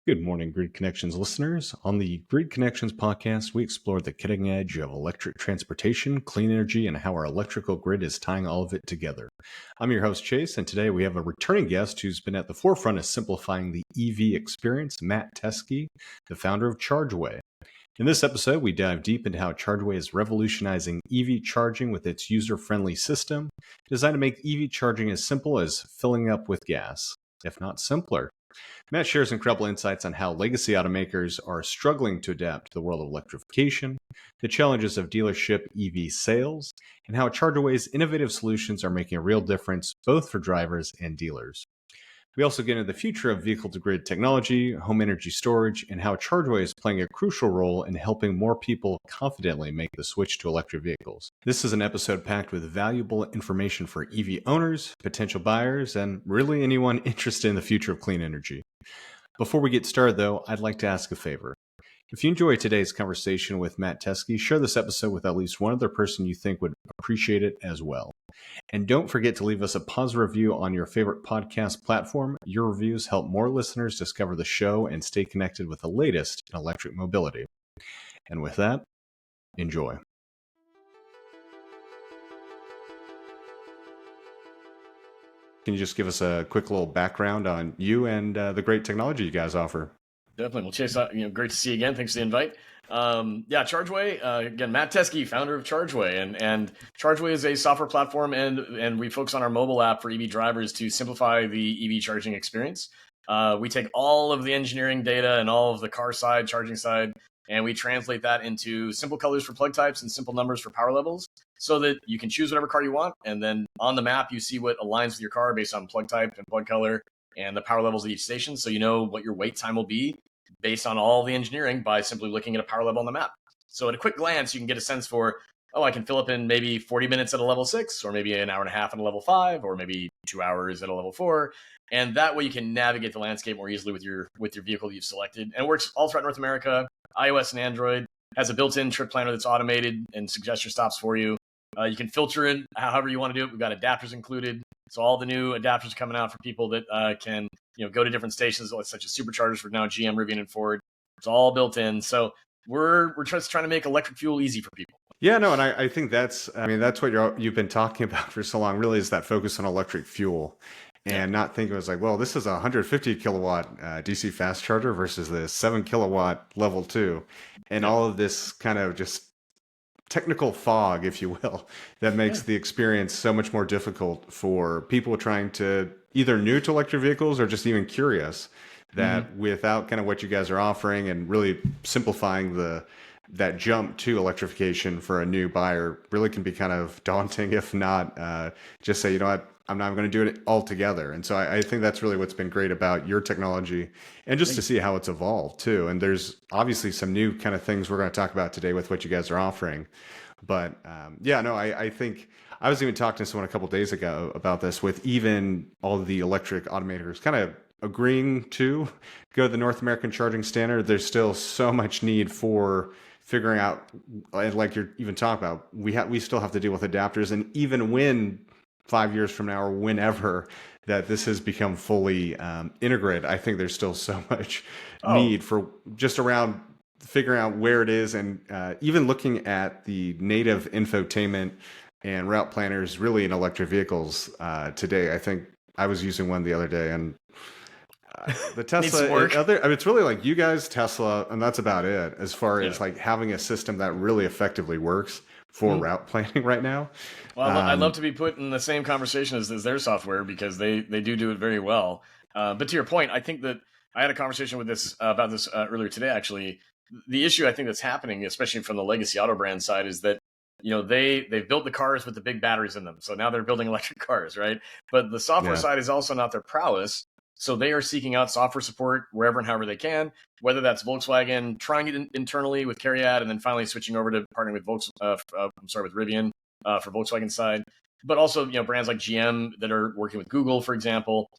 Good morning, Grid Connections listeners. On the Grid Connections podcast, we explore the cutting edge of electric transportation, clean energy, and how our electrical grid is tying all of it together. I'm your host, Chase, and today we have a returning guest who's been at the forefront of simplifying the EV experience, Matt Teske, the founder of Chargeway. In this episode, we dive deep into how Chargeway is revolutionizing EV charging with its user-friendly system, designed to make EV charging as simple as filling up with gas, if not simpler. Matt shares incredible insights on how legacy automakers are struggling to adapt to the world of electrification, the challenges of dealership EV sales, and how Chargeway's innovative solutions are making a real difference both for drivers and dealers. We also get into the future of vehicle-to-grid technology, home energy storage, and how Chargeway is playing a crucial role in helping more people confidently make the switch to electric vehicles. This is an episode packed with valuable information for EV owners, potential buyers, and really anyone interested in the future of clean energy. Before we get started, though, I'd like to ask a favor. If you enjoy today's conversation with Matt Teske, share this episode with at least one other person you think would appreciate it as well. And don't forget to leave us a positive review on your favorite podcast platform. Your reviews help more listeners discover the show and stay connected with the latest in electric mobility. And with that, enjoy. Can you just give us a quick little background on you and the great technology you guys offer? Definitely. Well, Chase, great to see you again. Thanks for the invite. Chargeway. Again, Matt Teske, founder of Chargeway, and Chargeway is a software platform, and we focus on our mobile app for EV drivers to simplify the EV charging experience. We take all of the engineering data and all of the car side, charging side, and we translate that into simple colors for plug types and simple numbers for power levels, so that you can choose whatever car you want, and then on the map you see what aligns with your car based on plug type and plug color and the power levels of each station, so you know what your wait time will be based on all the engineering by simply looking at a power level on the map. So at a quick glance, you can get a sense for, I can fill up in maybe 40 minutes at a level 6, or maybe an hour and a half at a level 5, or maybe 2 hours at a level 4. And that way you can navigate the landscape more easily with your vehicle that you've selected. And it works all throughout North America, iOS and Android, has a built-in trip planner that's automated and suggests your stops for you. You can filter in however you want to do it. We've got adapters included. So all the new adapters are coming out for people that can go to different stations, such as superchargers for now GM, Rivian, and Ford. It's all built in. So we're just trying to make electric fuel easy for people. Yeah, no, and I think that's what you've been talking about for so long, really, is that focus on electric fuel. And not think it was like, well, this is a 150 kilowatt DC fast charger versus the 7 kilowatt level 2. And all of this kind of just technical fog, if you will, that makes the experience so much more difficult for people trying to either new to electric vehicles or just even curious, that without kind of what you guys are offering and really simplifying that jump to electrification for a new buyer really can be kind of daunting, if not just say, you know what, I'm not going to do it all together. And so I think that's really what's been great about your technology, and just to see how it's evolved too. And there's obviously some new kind of things we're going to talk about today with what you guys are offering. But I think I was even talking to someone a couple of days ago about this, with even all of the electric automakers kind of agreeing to go to the North American charging standard. There's still so much need for figuring out, like you're even talking about, we still have to deal with adapters. And even when 5 years from now or whenever that this has become fully integrated, I think there's still so much need for just around figuring out where it is, and even looking at the native infotainment and route planners really in electric vehicles today. I think I was using one the other day, and the Tesla, it's really like you guys, Tesla, and that's about it as far as like having a system that really effectively works for route planning right now. Well, I'd love to be put in the same conversation as their software, because they do it very well. But to your point, I think that I had a conversation about this earlier today, actually. The issue I think that's happening, especially from the legacy auto brand side, is that they've built the cars with the big batteries in them. So now they're building electric cars, right? But the software side is also not their prowess. So they are seeking out software support wherever and however they can, whether that's Volkswagen trying it internally with Cariad, and then finally switching over to partnering with with Rivian for Volkswagen side. But also, brands like GM that are working with Google, for example.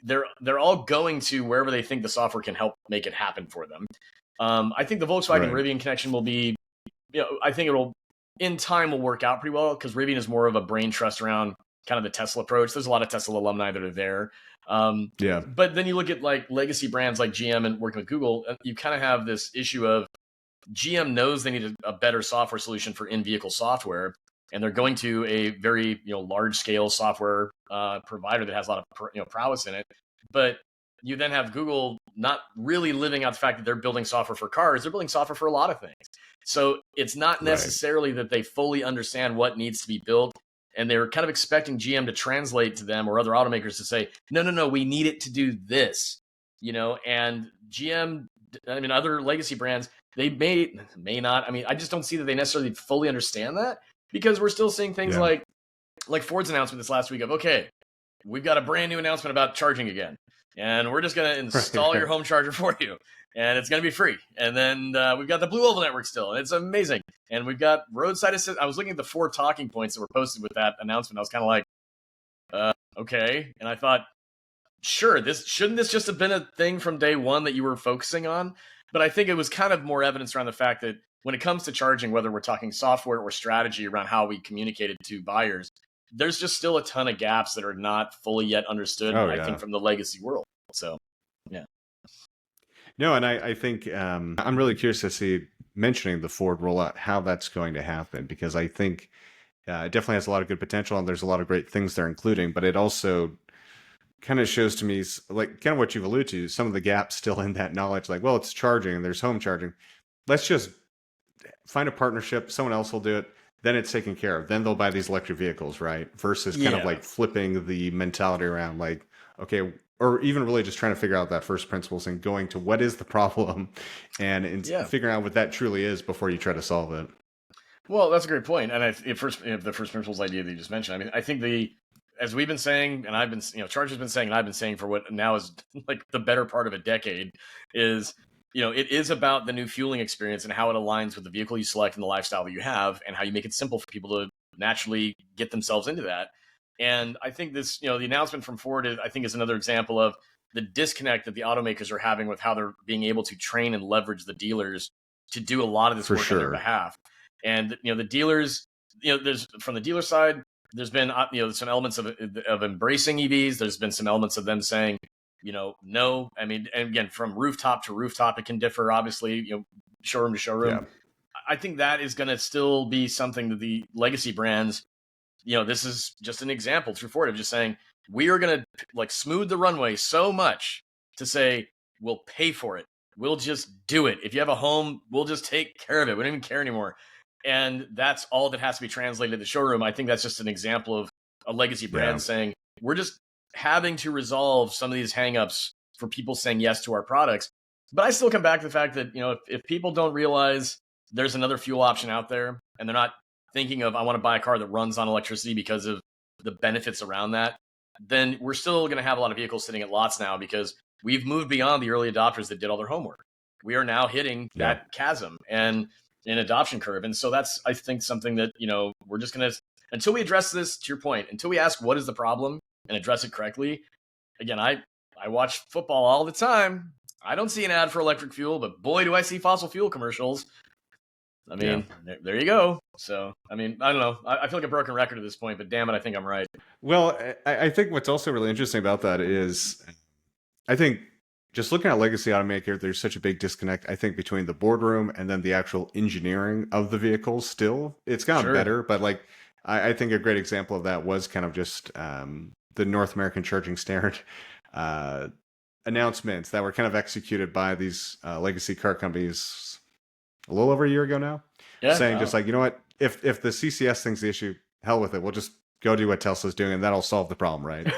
They're all going to wherever they think the software can help make it happen for them. I think the Volkswagen Rivian connection will be, I think it'll in time will work out pretty well, because Rivian is more of a brain trust around kind of the Tesla approach. There's a lot of Tesla alumni that are there. Yeah. But then you look at like legacy brands like GM and working with Google, you kind of have this issue of GM knows they need a better software solution for in-vehicle software, and they're going to a very large-scale software provider that has a lot of prowess in it. But you then have Google not really living out the fact that they're building software for cars; they're building software for a lot of things. So it's not necessarily that they fully understand what needs to be built, and they're kind of expecting GM to translate to them or other automakers to say, no, we need it to do this, and GM, other legacy brands, they may not. I just don't see that they necessarily fully understand that, because we're still seeing things like Ford's announcement this last week of, okay, we've got a brand new announcement about charging again, and we're just going to install your home charger for you, and it's going to be free. And then we've got the Blue Oval network still, and it's amazing. And we've got roadside assist. I was looking at the 4 talking points that were posted with that announcement. I was kind of like, okay. And I thought, sure, shouldn't this just have been a thing from day one that you were focusing on? But I think it was kind of more evidence around the fact that when it comes to charging, whether we're talking software or strategy around how we communicate it to buyers, there's just still a ton of gaps that are not fully yet understood, I think, from the legacy world. So, yeah. No, and I think I'm really curious to see, mentioning the Ford rollout, how that's going to happen, because I think it definitely has a lot of good potential, and there's a lot of great things they're including, but it also kind of shows to me, like kind of what you've alluded to, some of the gaps still in that knowledge. Like, well, it's charging and there's home charging. Let's just find a partnership. Someone else will do it. Then it's taken care of. Then they'll buy these electric vehicles, right? Versus kind of like flipping the mentality around, like, okay, or even really just trying to figure out that first principles and going to what is the problem and figuring out what that truly is before you try to solve it. Well, that's a great point. And the first principles idea that you just mentioned, I think as we've been saying, and I've been, Charge has been saying, and I've been saying for what now is like the better part of a decade, is, it is about the new fueling experience and how it aligns with the vehicle you select and the lifestyle that you have, and how you make it simple for people to naturally get themselves into that. And I think this, the announcement from Ford is another example of the disconnect that the automakers are having with how they're being able to train and leverage the dealers to do a lot of this work on their behalf. And, the dealers, there's, from the dealer side, there's been, some elements of embracing EVs. There's been some elements of them saying, no. And again, from rooftop to rooftop, it can differ, obviously, showroom to showroom. Yeah. I think that is going to still be something that the legacy brands, this is just an example through Ford of just saying, we are going to like smooth the runway so much to say, we'll pay for it. We'll just do it. If you have a home, we'll just take care of it. We don't even care anymore. And that's all that has to be translated to the showroom. I think that's just an example of a legacy brand saying, we're just having to resolve some of these hangups for people saying yes to our products. But I still come back to the fact that, if people don't realize there's another fuel option out there, and they're not thinking of, I want to buy a car that runs on electricity because of the benefits around that, then we're still going to have a lot of vehicles sitting at lots now, because we've moved beyond the early adopters that did all their homework. We are now hitting that chasm and an adoption curve. And so that's, I think, something that, we're just going to, until we address this, to your point, until we ask what is the problem and address it correctly. Again, I watch football all the time. I don't see an ad for electric fuel, but boy, do I see fossil fuel commercials. There you go. So, I don't know. I feel like a broken record at this point, but damn it, I think I'm right. Well, I think what's also really interesting about that is, I think just looking at legacy automaker, there's such a big disconnect, I think, between the boardroom and then the actual engineering of the vehicles still. It's gotten better, but like, I think a great example of that was kind of just the North American Charging Standard announcements that were kind of executed by these legacy car companies a little over a year ago now, saying just like, you know what, if the CCS thing's the issue, hell with it. We'll just go do what Tesla's doing, and that'll solve the problem, right?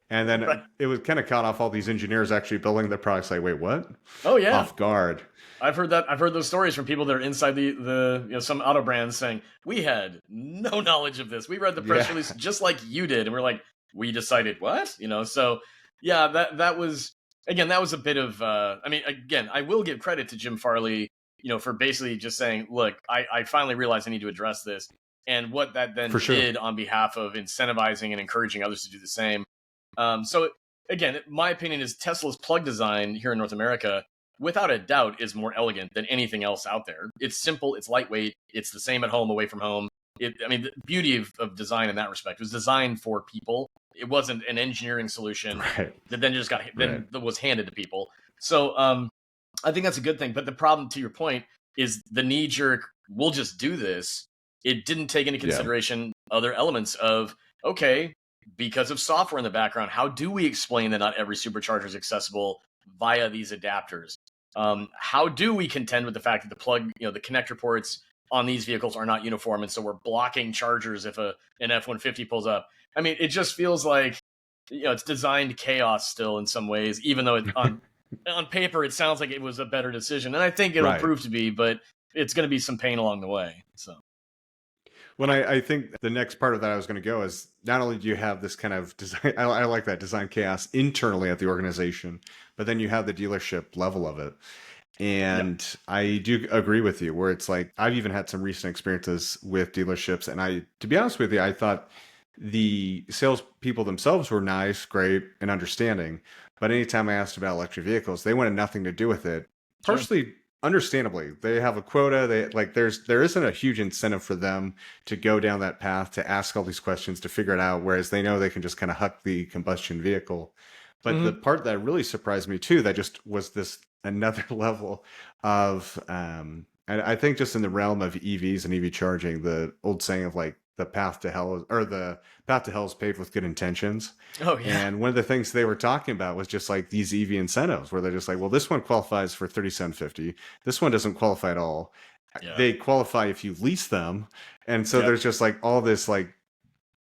And then it was kind of caught off all these engineers actually building the products. Like, wait, what? Oh yeah, off guard. I've heard that. I've heard those stories from people that are inside the some auto brands saying, we had no knowledge of this. We read the press release just like you did, and we're like, we decided what? So yeah, that was, again, that was a bit of again, I will give credit to Jim Farley, for basically just saying, look, I finally realized I need to address this, and what that then did on behalf of incentivizing and encouraging others to do the same. So again, my opinion is Tesla's plug design here in North America, without a doubt, is more elegant than anything else out there. It's simple, it's lightweight, it's the same at home, away from home. I mean, the beauty of design in that respect was designed for people. It wasn't an engineering solution Right. that then just got Right. was handed to people. So I think that's a good thing. But the problem, to your point, is the knee jerk. We'll just do this. It didn't take into Yeah. consideration other elements of, okay, because of software in the background, how do we explain that not every supercharger is accessible via these adapters? How do we contend with the fact that the plug, the connector ports on these vehicles are not uniform, and so we're blocking chargers if an F-150 pulls up? I mean, it just feels like it's designed chaos still in some ways, even though on paper it sounds like it was a better decision, and I think it'll Right. prove to be, but it's going to be some pain along the way. So. When I think the next part of that I was going to go is not only do you have this kind of design, I like that design chaos internally at the organization, but then you have the dealership level of it. And I do agree with you where it's like, I've even had some recent experiences with dealerships. And to be honest with you, I thought the salespeople themselves were nice, great, and understanding. But anytime I asked about electric vehicles, they wanted nothing to do with it. Sure. Partially, understandably, they have a quota. There isn't a huge incentive for them to go down that path to ask all these questions to figure it out. Whereas they know they can just kind of huck the combustion vehicle. But the part that really surprised me too, that just was this another level of, and I think just in the realm of EVs and EV charging, the old saying of like the path to hell is paved with good intentions. Oh yeah. And one of the things they were talking about was just like these EV incentives where they're just like, well, this one qualifies for 3750. This one doesn't qualify at all. Yeah. They qualify if you lease them. And so there's just like all this like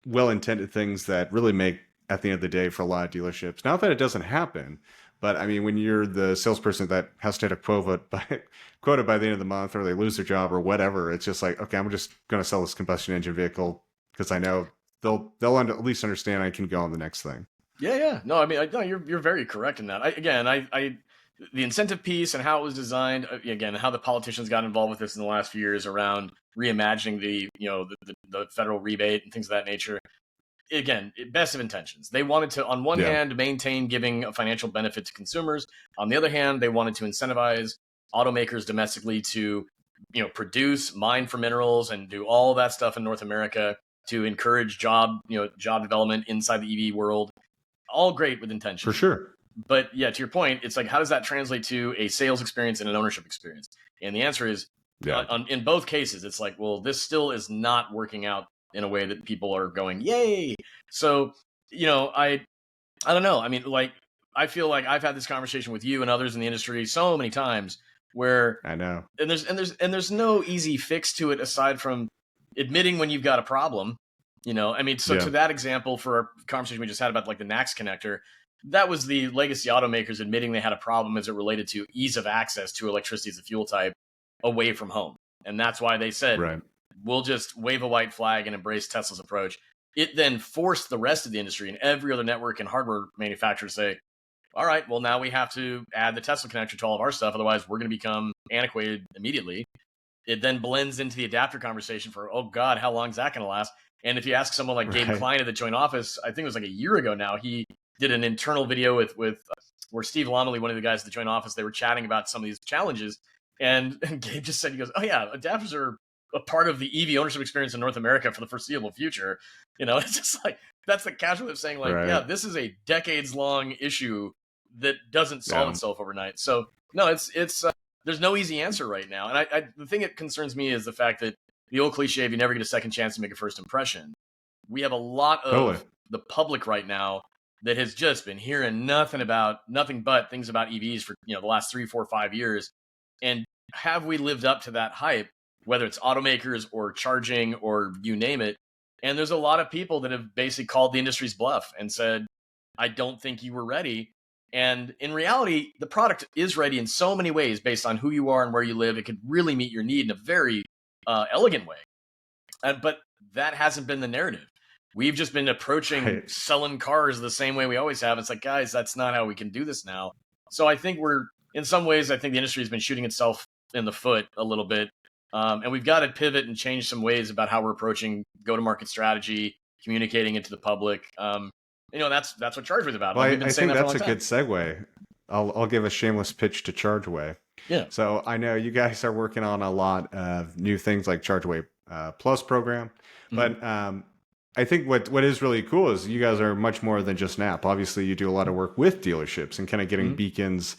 well-intended things that really make, at the end of the day, for a lot of dealerships. Not that it doesn't happen, but I mean, when you're the salesperson that has to hit a quota by the end of the month, or they lose their job or whatever, it's just like, okay, I'm just going to sell this combustion engine vehicle because I know they'll at least understand I can go on the next thing. Yeah. No, I mean, no, you're very correct in that. The incentive piece and how it was designed, again, how the politicians got involved with this in the last few years around reimagining the federal rebate and things of that nature. Again, best of intentions. They wanted to, on one hand, maintain giving a financial benefit to consumers. On the other hand, they wanted to incentivize automakers domestically to, produce, mine for minerals, and do all that stuff in North America to encourage job development inside the EV world. All great with intention. For sure. But yeah, to your point, it's like, how does that translate to a sales experience and an ownership experience? And the answer is, in both cases, it's like, well, this still is not working out in a way that people are going, yay. So, I don't know. I mean, like, I feel like I've had this conversation with you and others in the industry so many times where I know, and there's no easy fix to it aside from admitting when you've got a problem. I mean, so to that example, for our conversation we just had about like the NACS connector, that was the legacy automakers admitting they had a problem as it related to ease of access to electricity as a fuel type away from home. And that's why they said, we'll just wave a white flag and embrace Tesla's approach. It then forced the rest of the industry and every other network and hardware manufacturer to say, all right, well, now we have to add the Tesla connector to all of our stuff. Otherwise, we're going to become antiquated immediately. It then blends into the adapter conversation for, oh, God, how long is that going to last? And if you ask someone like Gabe Klein at the Joint Office, I think it was like a year ago now, he did an internal video with where Steve Lomley, one of the guys at the Joint Office, they were chatting about some of these challenges. And Gabe just said, he goes, oh, yeah, adapters are a part of the EV ownership experience in North America for the foreseeable future. It's just like, that's the casual way of saying like, yeah, this is a decades long issue that doesn't solve itself overnight. So no, it's there's no easy answer right now. And the thing that concerns me is the fact that the old cliche, if you never get a second chance to make a first impression, we have a lot of the public right now that has just been hearing nothing but things about EVs for the last 3, 4, 5 years. And have we lived up to that hype, whether it's automakers or charging or you name it? And there's a lot of people that have basically called the industry's bluff and said, I don't think you were ready. And in reality, the product is ready in so many ways based on who you are and where you live. It could really meet your need in a very elegant way. But that hasn't been the narrative. We've just been approaching selling cars the same way we always have. It's like, guys, that's not how we can do this now. So I think in some ways, I think the industry has been shooting itself in the foot a little bit. And we've got to pivot and change some ways about how we're approaching go-to-market strategy, communicating it to the public. That's what Chargeway is about. Well, I think that's a good segue. I'll give a shameless pitch to Chargeway. Yeah. So I know you guys are working on a lot of new things like Chargeway Plus program. But I think what is really cool is you guys are much more than just an app. Obviously, you do a lot of work with dealerships and kind of getting beacons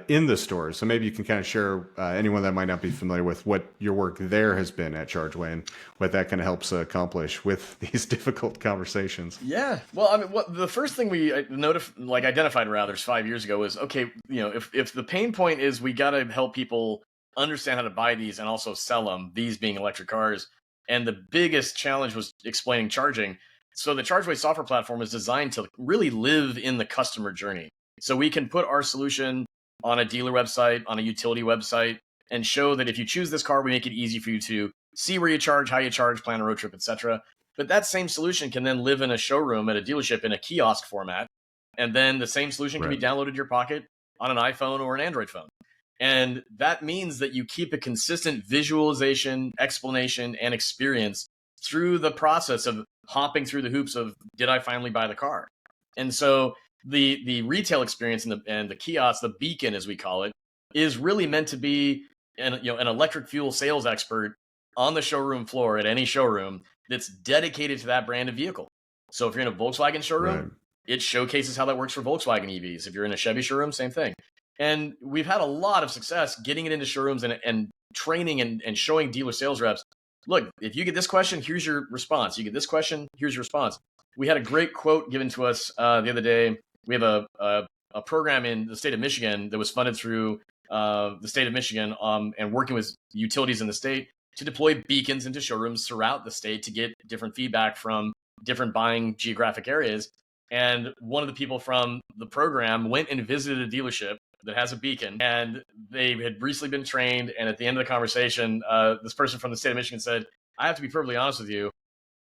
in the stores. So maybe you can kind of share anyone that might not be familiar with what your work there has been at Chargeway and what that kind of helps accomplish with these difficult conversations. Yeah. Well, I mean, what the first thing we identified rather 5 years ago was, okay, if the pain point is we got to help people understand how to buy these and also sell them, these being electric cars. And the biggest challenge was explaining charging. So the Chargeway software platform is designed to really live in the customer journey. So we can put our solution on a dealer website, on a utility website, and show that if you choose this car, we make it easy for you to see where you charge, how you charge, plan a road trip, etc. But that same solution can then live in a showroom at a dealership in a kiosk format. And then the same solution can be downloaded to your pocket on an iPhone or an Android phone. And that means that you keep a consistent visualization, explanation, and experience through the process of hopping through the hoops of, did I finally buy the car? And so the retail experience and the kiosk, the beacon as we call it, is really meant to be an electric fuel sales expert on the showroom floor at any showroom that's dedicated to that brand of vehicle. So if you're in a Volkswagen showroom, it showcases how that works for Volkswagen EVs. If you're in a Chevy showroom, same thing. And we've had a lot of success getting it into showrooms and training and showing dealer sales reps, look, if you get this question, here's your response. You get this question, here's your response. We had a great quote given to us the other day. We have a program in the state of Michigan that was funded through the state of Michigan and working with utilities in the state to deploy beacons into showrooms throughout the state to get different feedback from different buying geographic areas. And one of the people from the program went and visited a dealership that has a beacon, and they had recently been trained. And at the end of the conversation, this person from the state of Michigan said, I have to be perfectly honest with you.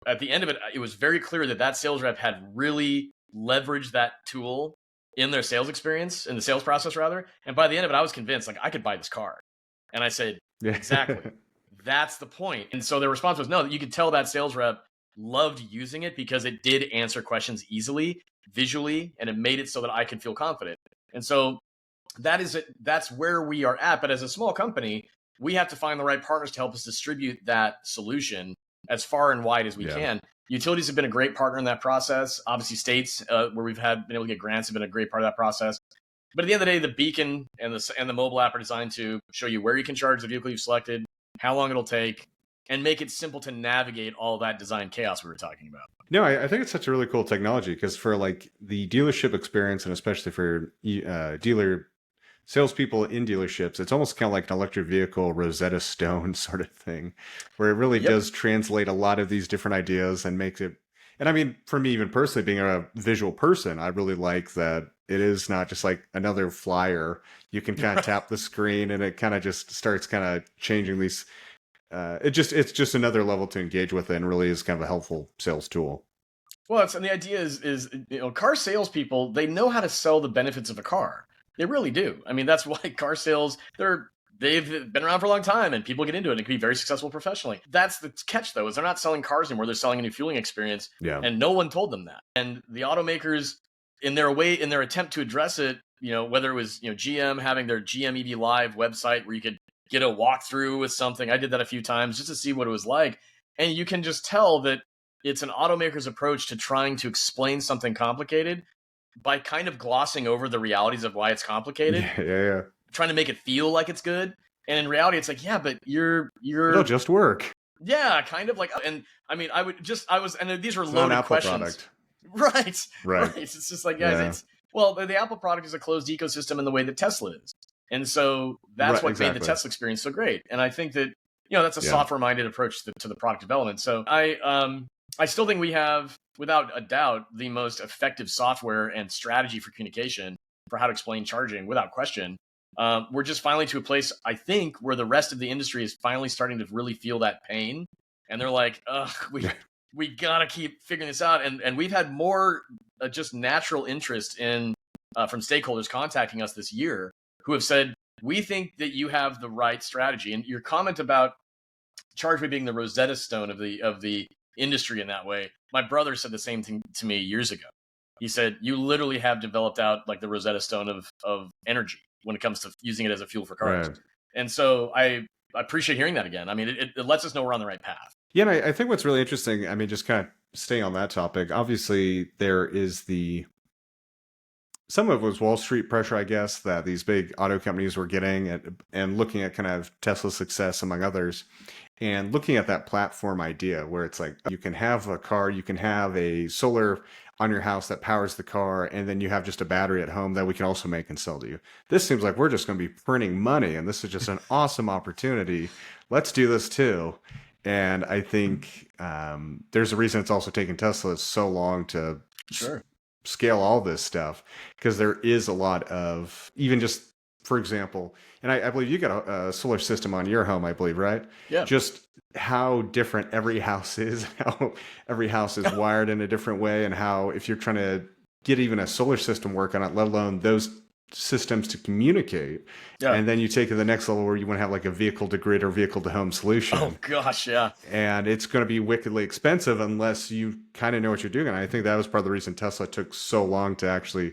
At the end of it, it was very clear that sales rep had really leveraged that tool in their sales experience, in the sales process rather. And by the end of it, I was convinced, like, I could buy this car. And I said, exactly. That's the point. And so their response was, no, you could tell that sales rep loved using it because it did answer questions easily, visually, and it made it so that I could feel confident. And so that's where we are at. But as a small company, we have to find the right partners to help us distribute that solution as far and wide as we can. Utilities have been a great partner in that process. Obviously, states where we've been able to get grants have been a great part of that process. But at the end of the day, the beacon and the mobile app are designed to show you where you can charge the vehicle you've selected, how long it'll take, and make it simple to navigate all that design chaos we were talking about. No, I think it's such a really cool technology because for like the dealership experience and especially for dealer salespeople in dealerships, it's almost kind of like an electric vehicle Rosetta Stone sort of thing, where it really does translate a lot of these different ideas and makes it. And I mean, for me, even personally, being a visual person, I really like that it is not just like another flyer. You can kind of tap the screen and it kind of just starts kind of changing these. It's just another level to engage with, and really is kind of a helpful sales tool. Well, and the idea is car salespeople, they know how to sell the benefits of a car. They really do. I mean, that's why car sales, they've been around for a long time and people get into it and it can be very successful professionally. That's the catch, though, is they're not selling cars anymore. They're selling a new fueling experience. And no one told them that. And the automakers, in their attempt to address it, whether it was GM having their GM EV Live website where you could get a walkthrough with something. I did that a few times just to see what it was like. And you can just tell that it's an automaker's approach to trying to explain something complicated by kind of glossing over the realities of why it's complicated. Trying to make it feel like it's good. And in reality, it's like, yeah, but it'll just work. Yeah, kind of like, and I mean, and these were loaded questions. Product. Right. It's just like, guys, the Apple product is a closed ecosystem in the way that Tesla is. And so that's what made the Tesla experience so great. And I think that, that's a software-minded approach to the product development. So I still think we have, without a doubt, the most effective software and strategy for communication for how to explain charging, without question. We're just finally to a place, I think, where the rest of the industry is finally starting to really feel that pain. And they're like, we got to keep figuring this out. And we've had more just natural interest from stakeholders contacting us this year who have said, we think that you have the right strategy. And your comment about Chargeway being the Rosetta Stone of the industry in that way, my brother said the same thing to me years ago. He said, you literally have developed out like the Rosetta Stone of energy when it comes to using it as a fuel for cars. And so I appreciate hearing that again. I mean, it lets us know we're on the right path. Yeah, and I think what's really interesting, I mean, just kind of staying on that topic, obviously there is some of it was Wall Street pressure, I guess, that these big auto companies were getting and looking at kind of Tesla's success among others and looking at that platform idea where it's like you can have a car, you can have a solar on your house that powers the car, and then you have just a battery at home that we can also make and sell to you. This seems like we're just going to be printing money, and this is just an awesome opportunity. Let's do this too. And I think there's a reason it's also taken Tesla so long to Sure. scale all this stuff, because there is a lot of, even just for example, and I believe you got a solar system on your home, I believe, right? Yeah. Just how different every house is, how every house is wired in a different way, and how if you're trying to get even a solar system work on it, let alone those systems to communicate. Yeah. And then you take it to the next level where you want to have like a vehicle to grid or vehicle to home solution. Oh gosh, yeah. And it's going to be wickedly expensive unless you kind of know what you're doing. And I think that was part of the reason Tesla took so long to actually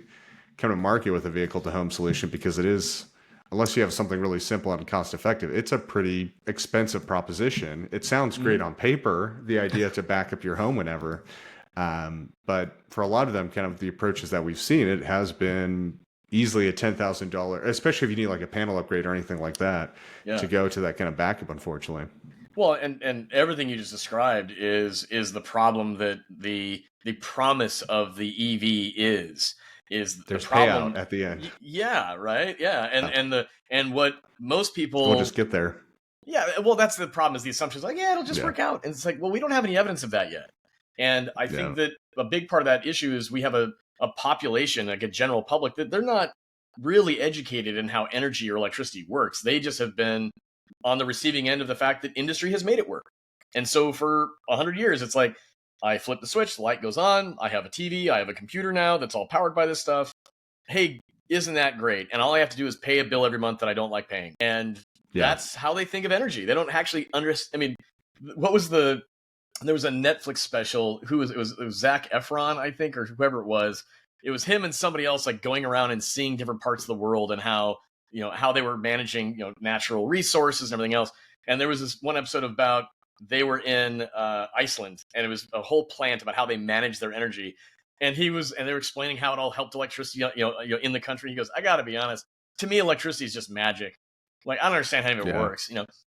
come to market with a vehicle to home solution, because it is, unless you have something really simple and cost effective, it's a pretty expensive proposition. It sounds great on paper, the idea to back up your home whenever. But for a lot of them, kind of the approaches that we've seen, it has been easily a $10,000, especially if you need like a panel upgrade or anything like that, to go to that kind of backup, unfortunately. Well, and everything you just described is the problem that the promise of the EV is There's the problem payout at the end. Yeah, right. Yeah. And what most people We'll just get there. Yeah, well, that's the problem, is the assumption is like, yeah, it'll just work out. And it's like, well, we don't have any evidence of that yet. And I think that a big part of that issue is we have a population, like a general public, that they're not really educated in how energy or electricity works. They just have been on the receiving end of the fact that industry has made it work. And so for 100 years, it's like, I flip the switch, the light goes on, I have a TV, I have a computer now that's all powered by this stuff. Hey, isn't that great? And all I have to do is pay a bill every month that I don't like paying. And that's how they think of energy. They don't actually understand. I mean, there was a Netflix special. It was Zac Efron, I think, or whoever it was. It was him and somebody else, like going around and seeing different parts of the world and how they were managing, natural resources and everything else. And there was this one episode about, they were in Iceland, and it was a whole plant about how they manage their energy. And they were explaining how it all helped electricity, in the country. He goes, I got to be honest, to me, electricity is just magic. Like, I don't understand how it works,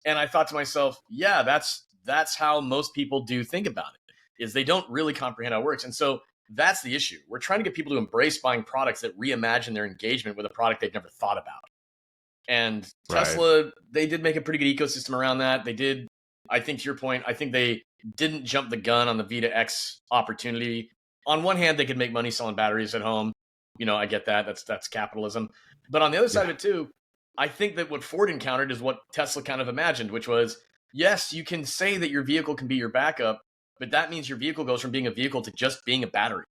And I thought to myself, yeah, that's how most people do think about it, is they don't really comprehend how it works. And so that's the issue. We're trying to get people to embrace buying products that reimagine their engagement with a product they've never thought about. And Tesla, they did make a pretty good ecosystem around that. They did, I think, to your point, I think they didn't jump the gun on the V2X opportunity. On one hand, they could make money selling batteries at home. I get that. That's capitalism. But on the other side of it too, I think that what Ford encountered is what Tesla kind of imagined, which was, yes, you can say that your vehicle can be your backup, but that means your vehicle goes from being a vehicle to just being a battery.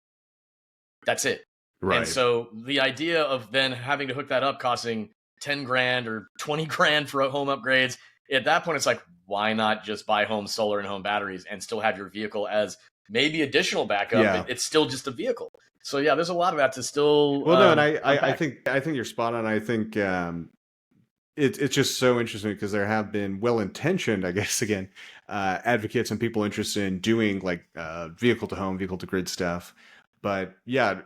That's it. Right. And so the idea of then having to hook that up costing 10 grand or 20 grand for home upgrades, at that point, it's like, why not just buy home solar and home batteries and still have your vehicle as maybe additional backup? It's still just a vehicle. So yeah, there's a lot of that to still. Well, no, and I think you're spot on. I think it's just so interesting, because there have been well-intentioned, I guess, again, advocates and people interested in doing like vehicle to home, vehicle to grid stuff. But yeah,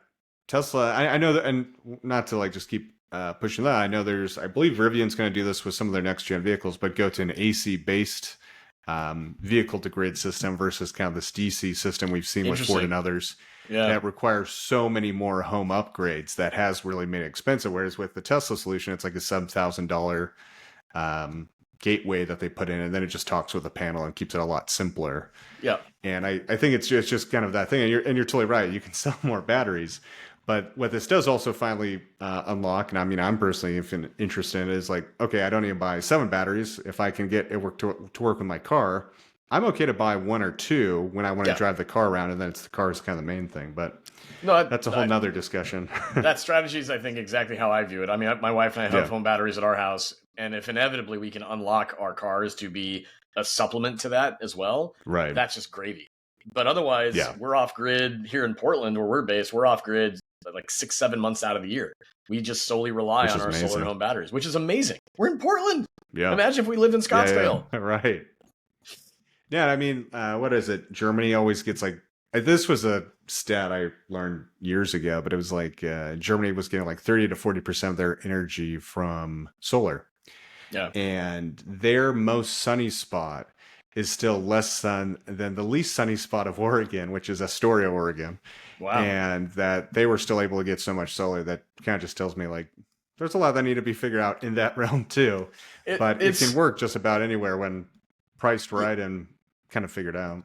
Tesla, I know that, and not to like just keep pushing that. I know I believe Rivian's going to do this with some of their next gen vehicles, but go to an AC based vehicle to grid system versus kind of this DC system we've seen with Ford and others. That requires so many more home upgrades that has really made it expensive. Whereas with the Tesla solution, it's like a sub $1,000 gateway that they put in, and then it just talks with a panel and keeps it a lot simpler. Yeah. And I think it's just kind of that thing. And you're totally right. You can sell more batteries. But what this does also finally unlock, and I mean, I'm personally interested in it, is like, okay, I don't need to buy 7 batteries. If I can get it to work with my car, I'm okay to buy 1 or 2 when I want to drive the car around, and then the car is kind of the main thing. But that's a whole nother discussion. That strategy is, I think, exactly how I view it. I mean, my wife and I have home batteries at our house, and if inevitably we can unlock our cars to be a supplement to that as well, that's just gravy. But otherwise, we're off grid here in Portland, where we're based. We're off grid like 6-7 months out of the year. We just solely rely on our solar and home batteries, which is amazing. We're in Portland. Yeah. Imagine if we lived in Yeah. Scottsdale. Yeah. Right. Yeah. I mean, what is it? Germany always gets like, this was a stat I learned years ago, but it was like Germany was getting like 30 to 40% of their energy from solar. Yeah. And their most sunny spot is still less sun than the least sunny spot of Oregon, which is Astoria, Oregon. Wow. And that they were still able to get so much solar that kind of just tells me like there's a lot that need to be figured out in that realm too. But it can It's work just about anywhere when priced right and kind of figured out.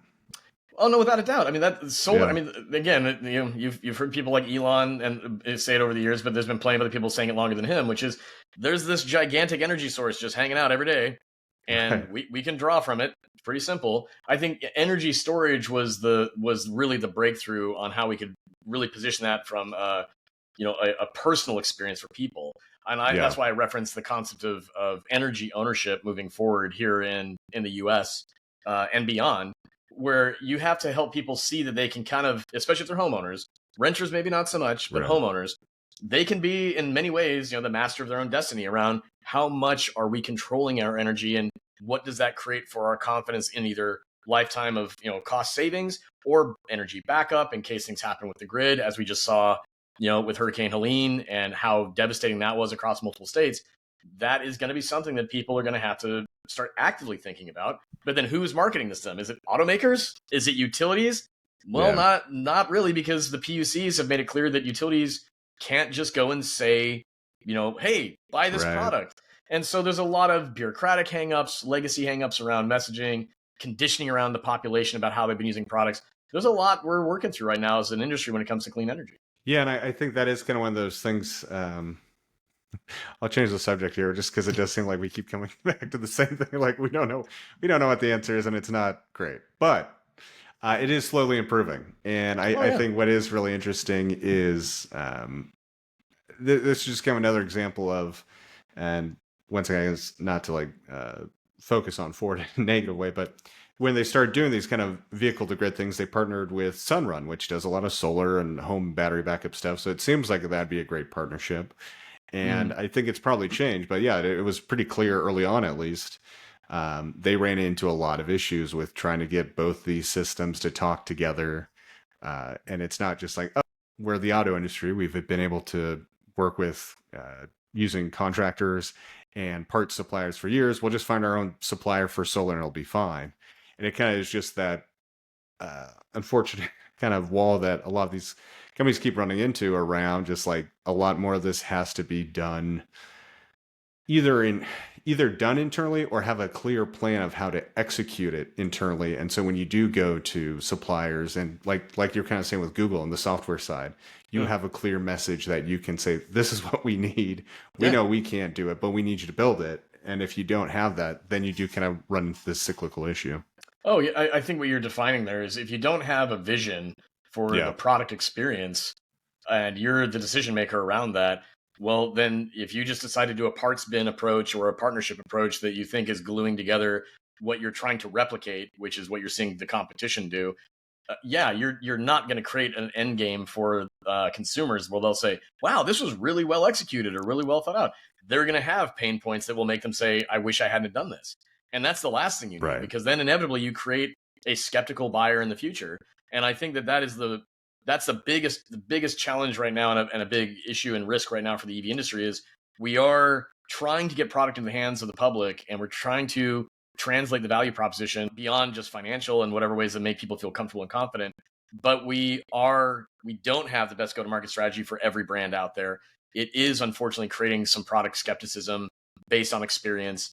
Oh no, without a doubt. I mean that solar. I Yeah. mean, again, you've heard people like Elon and say it over the years, but there's been plenty of other people saying it longer than him, which is there's this gigantic energy source just hanging out every day, and Right. we can draw from it. It's pretty simple. I think energy storage was really the breakthrough on how we could really position that from a personal experience for people. And Yeah. that's why I referenced the concept of energy ownership moving forward here in the U.S. And beyond, where you have to help people see that they can kind of, especially if they're homeowners, renters maybe not so much, but Right. homeowners, they can be in many ways, the master of their own destiny around how much are we controlling our energy and what does that create for our confidence in either lifetime of cost savings or energy backup in case things happen with the grid, as we just saw with Hurricane Helene and how devastating that was across multiple states. That is going to be something that people are going to have to start actively thinking about. But then who's marketing this to them? Is it automakers? Is it utilities? Well, Yeah. not really, because the PUCs have made it clear that utilities can't just go and say, hey, buy this Right. product. And so there's a lot of bureaucratic hangups, legacy hangups around messaging, conditioning around the population about how they've been using products. There's a lot we're working through right now as an industry when it comes to clean energy. Yeah, and I think that is kind of one of those things. I'll change the subject here just because it does seem like we keep coming back to the same thing. Like we don't know what the answer is, and it's not great, but it is slowly improving. And Oh I yeah. think what is really interesting is this is just kind of another example of, and once again, it's not to like focus on Ford in a negative way, but when they started doing these kind of vehicle to grid things, they partnered with Sunrun, which does a lot of solar and home battery backup stuff. So it seems like that'd be a great partnership. And Mhm. I think it's probably changed, but yeah, it was pretty clear early on, at least. They ran into a lot of issues with trying to get both these systems to talk together. And it's not just like, oh, we're the auto industry. We've been able to work with using contractors and parts suppliers for years. We'll just find our own supplier for solar and it'll be fine. And it kind of is just that unfortunate kind of wall that a lot of these companies keep running into around just like a lot more of this has to be done either done internally or have a clear plan of how to execute it internally. And so when you do go to suppliers and like you're kind of saying with Google on the software side, you Mm. have a clear message that you can say, this is what we need. We Yeah. know we can't do it, but we need you to build it. And if you don't have that, then you do kind of run into this cyclical issue. Oh, yeah. I think what you're defining there is if you don't have a vision for the Yeah. product experience and you're the decision maker around that, well, then if you just decide to do a parts bin approach or a partnership approach that you think is gluing together what you're trying to replicate, which is what you're seeing the competition do, yeah, you're not going to create an end game for consumers where they'll say, "Wow, this was really well executed or really well thought out." They're going to have pain points that will make them say, "I wish I hadn't done this," and that's the last thing you need, Right. because then inevitably you create a skeptical buyer in the future. And I think that's the biggest challenge right now, and a big issue and risk right now for the EV industry is we are trying to get product in the hands of the public, and we're trying to translate the value proposition beyond just financial and whatever ways that make people feel comfortable and confident. But we don't have the best go-to-market strategy for every brand out there. It is unfortunately creating some product skepticism based on experience.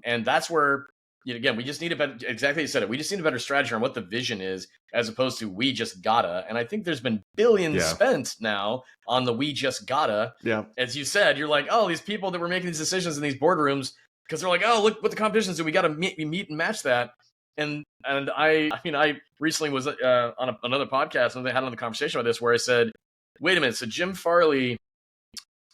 And that's where, again, we just need a better, exactly, you said it. We just need a better strategy on what the vision is, as opposed to we just gotta. And I think there's been billions Yeah. spent now on the we just gotta. Yeah. As you said, you're like, oh, these people that were making these decisions in these boardrooms, because they're like, oh, look what the competition is, and we got to meet and match that. And I recently was on another podcast, and they had another conversation about this where I said, wait a minute, so Jim Farley,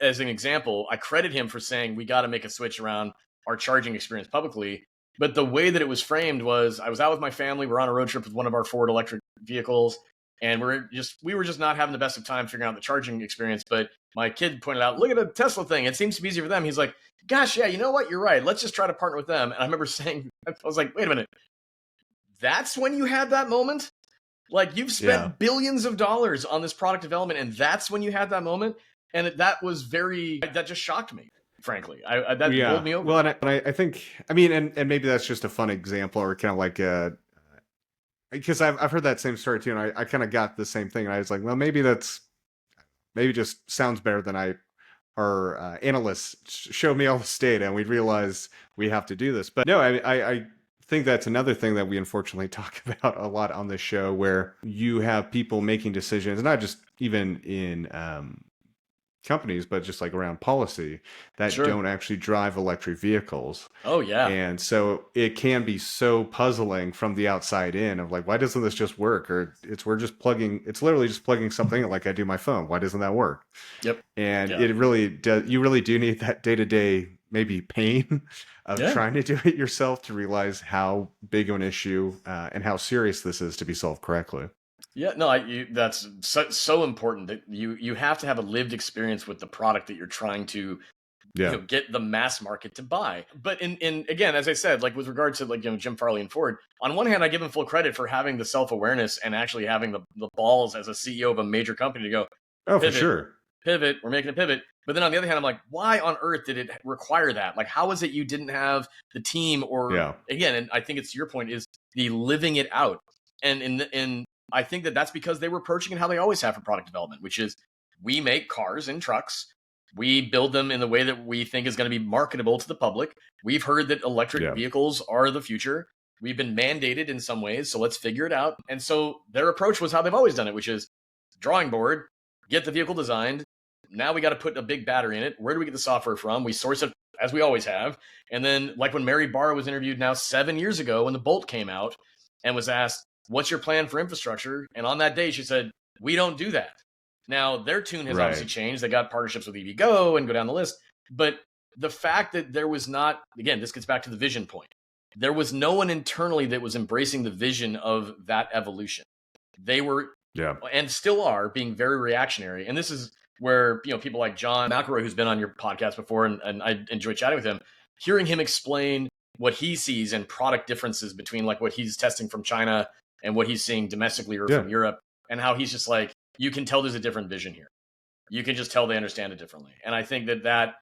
as an example, I credit him for saying we got to make a switch around our charging experience publicly. But the way that it was framed was, I was out with my family, we're on a road trip with one of our Ford electric vehicles, and we were just not having the best of time figuring out the charging experience. But my kid pointed out, look at a Tesla thing. It seems to be easy for them. He's like, gosh, yeah, you know what? You're right. Let's just try to partner with them. And I remember saying, I was like, wait a minute. That's when you had that moment? Like, you've spent billions of dollars on this product development, and that's when you had that moment? And that just shocked me, frankly. That bowled me over. Well, and I think, I mean, and maybe that's just a fun example, or kind of like because I've heard that same story too, and I kind of got the same thing, and I was like, well, maybe just sounds better than our analysts showed me all this data, and we realized we have to do this. But no, I think that's another thing that we unfortunately talk about a lot on this show, where you have people making decisions, not just even in companies, but just like around policy, that don't actually drive electric vehicles. Oh yeah. And so it can be so puzzling from the outside in of like, why doesn't this just work? Or it's literally just plugging something in, like I do my phone. Why doesn't that work? Yep. And it really does. You really do need that day-to-day maybe pain of trying to do it yourself to realize how big of an issue and how serious this is to be solved correctly. Yeah, no, that's so important that you have to have a lived experience with the product that you're trying to get the mass market to buy. But in again, as I said, like with regard to like Jim Farley and Ford, on one hand, I give him full credit for having the self-awareness and actually having the balls as a CEO of a major company to go, for sure, pivot, we're making a pivot. But then on the other hand, I'm like, why on earth did it require that? Like, how is it you didn't have the team or again, and I think it's your point, is the living it out. And I think that's because they were approaching it how they always have for product development, which is we make cars and trucks. We build them in the way that we think is going to be marketable to the public. We've heard that electric vehicles are the future. We've been mandated in some ways, so let's figure it out. And so their approach was how they've always done it, which is drawing board, get the vehicle designed. Now we got to put a big battery in it. Where do we get the software from? We source it as we always have. And then like when Mary Barra was interviewed now 7 years ago when the Bolt came out and was asked, what's your plan for infrastructure? And on that day, she said, we don't do that. Now, their tune has obviously changed. They got partnerships with EVgo and go down the list. But the fact that there was not, again, this gets back to the vision point. There was no one internally that was embracing the vision of that evolution. They were, and still are, being very reactionary. And this is where, people like John McElroy, who's been on your podcast before, and I enjoy chatting with him, hearing him explain what he sees and product differences between like what he's testing from China and what he's seeing domestically or from Europe, and how he's just like, you can tell there's a different vision here. You can just tell they understand it differently. And I think that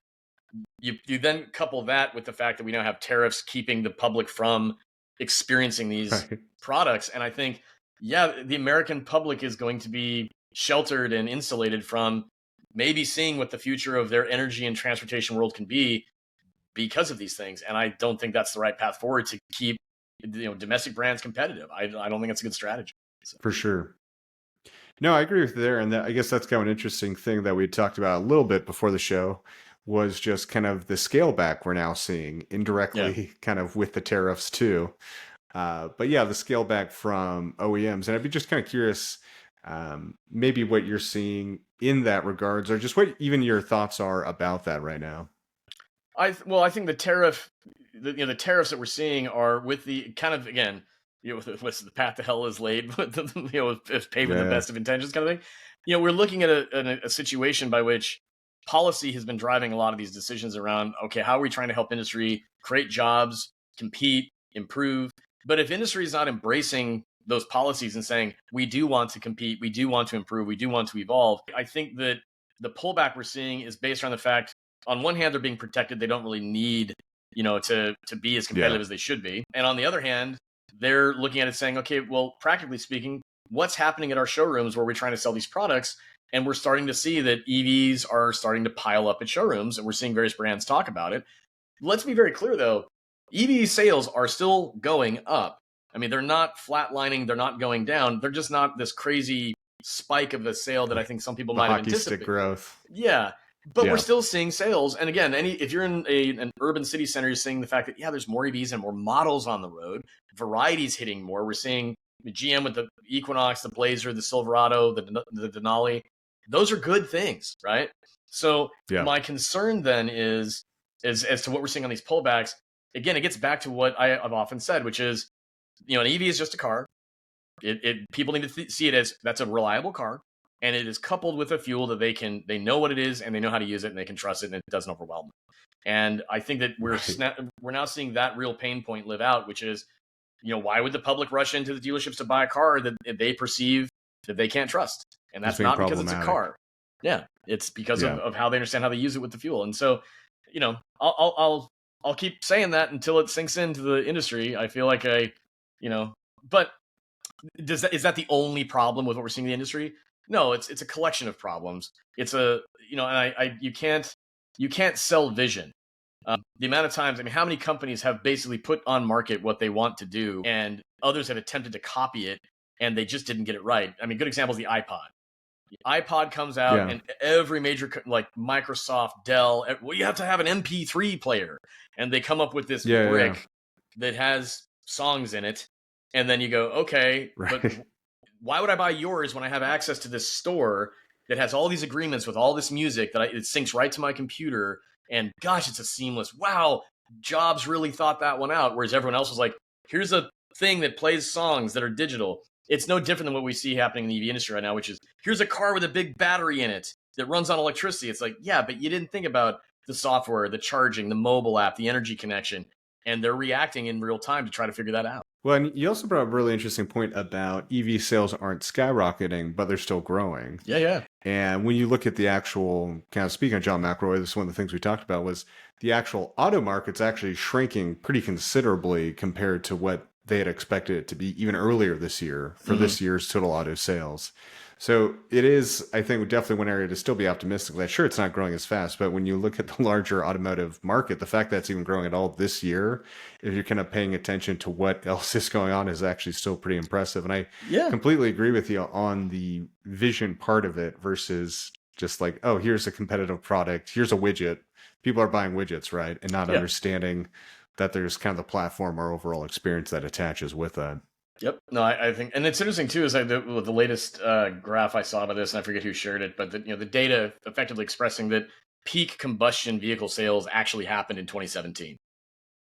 you then couple that with the fact that we now have tariffs keeping the public from experiencing these products. And I think, the American public is going to be sheltered and insulated from maybe seeing what the future of their energy and transportation world can be because of these things. And I don't think that's the right path forward to keep domestic brands competitive. I don't think it's a good strategy. So. For sure. No, I agree with you there. And I guess that's kind of an interesting thing that we talked about a little bit before the show, was just kind of the scale back we're now seeing indirectly kind of with the tariffs too. But the scale back from OEMs. And I'd be just kind of curious, maybe what you're seeing in that regards, or just what even your thoughts are about that right now. I think the tariffs that we're seeing are with the kind of, again, with the path to hell is laid, but it's paved with the best of intentions kind of thing. We're looking at a situation by which policy has been driving a lot of these decisions around, okay, how are we trying to help industry create jobs, compete, improve? But if industry is not embracing those policies and saying, we do want to compete, we do want to improve, we do want to evolve, I think that the pullback we're seeing is based on the fact, on one hand, they're being protected. They don't really need, to be as competitive as they should be. And on the other hand, they're looking at it saying, okay, well, practically speaking, what's happening at our showrooms where we're trying to sell these products? And we're starting to see that EVs are starting to pile up at showrooms, and we're seeing various brands talk about it. Let's be very clear, though. EV sales are still going up. I mean, they're not flatlining. They're not going down. They're just not this crazy spike of the sale that I think some people might have anticipated. Hockey stick growth. Yeah. But we're still seeing sales. And again, if you're in an urban city center, you're seeing the fact that, there's more EVs and more models on the road. Variety's hitting more. We're seeing the GM with the Equinox, the Blazer, the Silverado, the Denali. Those are good things, right? So my concern then is as to what we're seeing on these pullbacks. Again, it gets back to what I've often said, which is, an EV is just a car. People need to see it as that's a reliable car. and it is coupled with a fuel that they know what it is and they know how to use it and they can trust it and it doesn't overwhelm them. And I think that we're now seeing that real pain point live out, which is, why would the public rush into the dealerships to buy a car that they perceive that they can't trust? And that's not because it's a car. Yeah, it's because of how they understand how they use it with the fuel. And so, I'll keep saying that until it sinks into the industry. I feel like but is that the only problem with what we're seeing in the industry? No, it's a collection of problems. It's you can't sell vision. The amount of times, how many companies have basically put on market what they want to do, and others have attempted to copy it, and they just didn't get it right. Good example is the iPod. The iPod comes out, and every major, like Microsoft, Dell, you have to have an MP3 player, and they come up with this brick that has songs in it, and then you go, okay, but why would I buy yours when I have access to this store that has all these agreements with all this music that it syncs right to my computer? And gosh, it's a seamless. Wow, Jobs really thought that one out. Whereas everyone else was like, here's a thing that plays songs that are digital. It's no different than what we see happening in the EV industry right now, which is here's a car with a big battery in it that runs on electricity. It's like, yeah, but you didn't think about the software, the charging, the mobile app, the energy connection. And they're reacting in real time to try to figure that out. Well, and you also brought up a really interesting point about EV sales aren't skyrocketing, but they're still growing. Yeah. And when you look at the actual, kind of speaking of John McElroy, this is one of the things we talked about, was the actual auto market's actually shrinking pretty considerably compared to what they had expected it to be even earlier this year for this year's total auto sales. So it is, I think, definitely one area to still be optimistic that, sure, it's not growing as fast, but when you look at the larger automotive market, the fact that it's even growing at all this year, if you're kind of paying attention to what else is going on, is actually still pretty impressive. And I completely agree with you on the vision part of it versus just like, oh, here's a competitive product, here's a widget. People are buying widgets, right? And not understanding that there's kind of the platform or overall experience that attaches with that. Yep. No, I think, and it's interesting too, is the latest graph I saw about this, and I forget who shared it, but the data effectively expressing that peak combustion vehicle sales actually happened in 2017.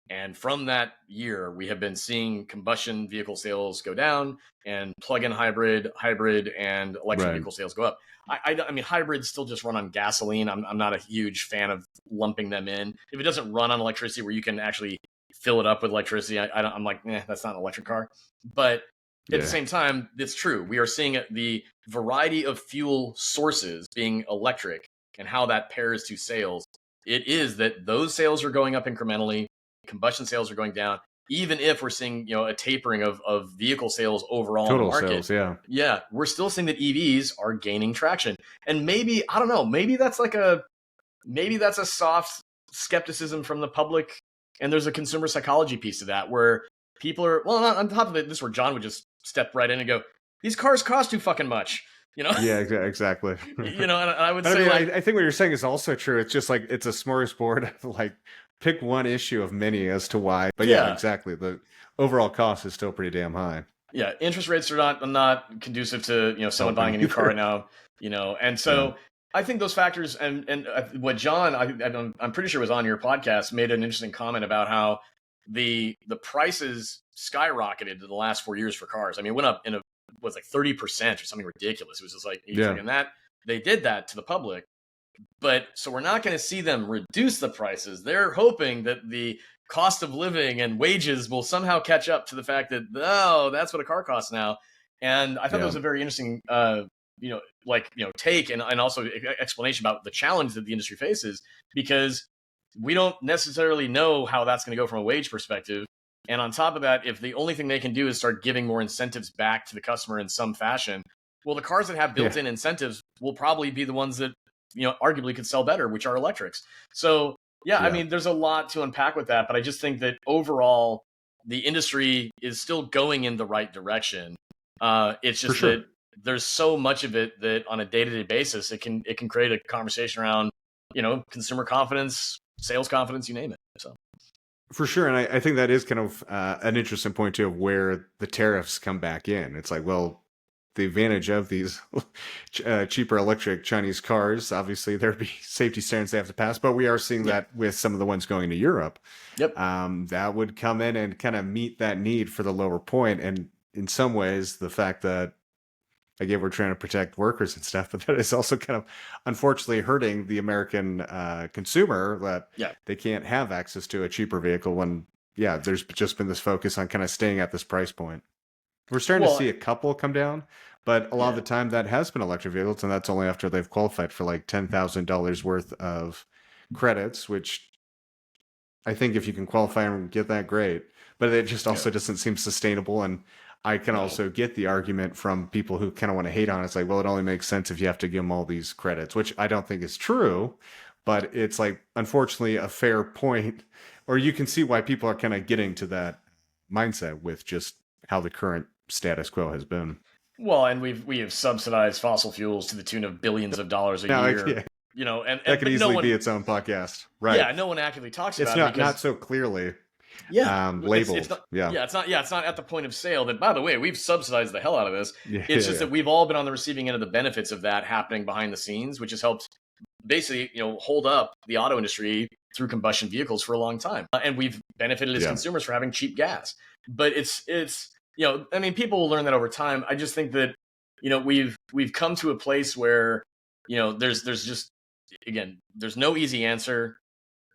And from that year, we have been seeing combustion vehicle sales go down and plug-in hybrid, and electric vehicle sales go up. I mean, hybrids still just run on gasoline. I'm not a huge fan of lumping them in. If it doesn't run on electricity where you can actually fill it up with electricity, I'm like, that's not an electric car. But at the same time, it's true. We are seeing the variety of fuel sources being electric and how that pairs to sales. It is that those sales are going up incrementally. Combustion sales are going down, even if we're seeing a tapering of vehicle sales overall total in the market. Sales, we're still seeing that EVs are gaining traction, and maybe, I don't know, maybe that's a soft skepticism from the public, and there's a consumer psychology piece to that where people are, well, on top of it, this is where John would just step right in and go, these cars cost too fucking much. Yeah, exactly. And I would say, I think what you're saying is also true. It's just like it's a smorgasbord of like pick one issue of many as to why. But yeah, exactly. The overall cost is still pretty damn high. Yeah, interest rates are not conducive to someone buying a new car right now. And so I think those factors and what John, I'm pretty sure was on your podcast, made an interesting comment about how the prices skyrocketed in the last 4 years for cars. I mean, it went up was like 30% or something ridiculous. It was just like, and that they did that to the public. But so we're not going to see them reduce the prices. They're hoping that the cost of living and wages will somehow catch up to the fact that, that's what a car costs now. And I thought that was a very interesting, take and also explanation about the challenge that the industry faces, because we don't necessarily know how that's going to go from a wage perspective. And on top of that, if the only thing they can do is start giving more incentives back to the customer in some fashion, well, the cars that have built-in incentives will probably be the ones that arguably could sell better, which are electrics. So, I mean, there's a lot to unpack with that, but I just think that overall, the industry is still going in the right direction. It's just that there's so much of it that on a day-to-day basis, it can create a conversation around, consumer confidence, sales confidence, you name it. So. For sure. And I think that is kind of an interesting point too, of where the tariffs come back in. It's like, well, the advantage of these cheaper electric Chinese cars, obviously there'd be safety standards they have to pass, but we are seeing that with some of the ones going to Europe. That would come in and kind of meet that need for the lower point. And in some ways, the fact that again, we're trying to protect workers and stuff, but that is also kind of unfortunately hurting the American consumer, that Yeah. they can't have access to a cheaper vehicle when, yeah, there's just been this focus on kind of staying at this price point. We're starting to Well, see a couple come down, but a lot of yeah. the time that has been electric vehicles, and that's only after they've qualified for like $10,000 worth of credits, which I think if you can qualify and get that, great. But it just Yeah. also doesn't seem sustainable. And I can No. also get the argument from people who kind of want to hate on it. It's like, well, it only makes sense if you have to give them all these credits, which I don't think is true. But it's like, unfortunately, a fair point, or you can see why people are kind of getting to that mindset with just how the current status quo has been. Well, and we have subsidized fossil fuels to the tune of billions of dollars a Now, year. You know, that could but no easily one, be its own podcast, right? yeah, no one actively talks It's about it not because so clearly it's labeled. not, yeah, it's not at the point of sale that, by the way, we've subsidized the hell out of this. Yeah, It's yeah, just that we've all been on the receiving end of the benefits of that happening behind the scenes, which has helped basically, hold up the auto industry through combustion vehicles for a long time. And we've benefited as yeah. consumers for having cheap gas. But it's I mean, people will learn that over time. I just think that, we've come to a place where, there's just, again, there's no easy answer.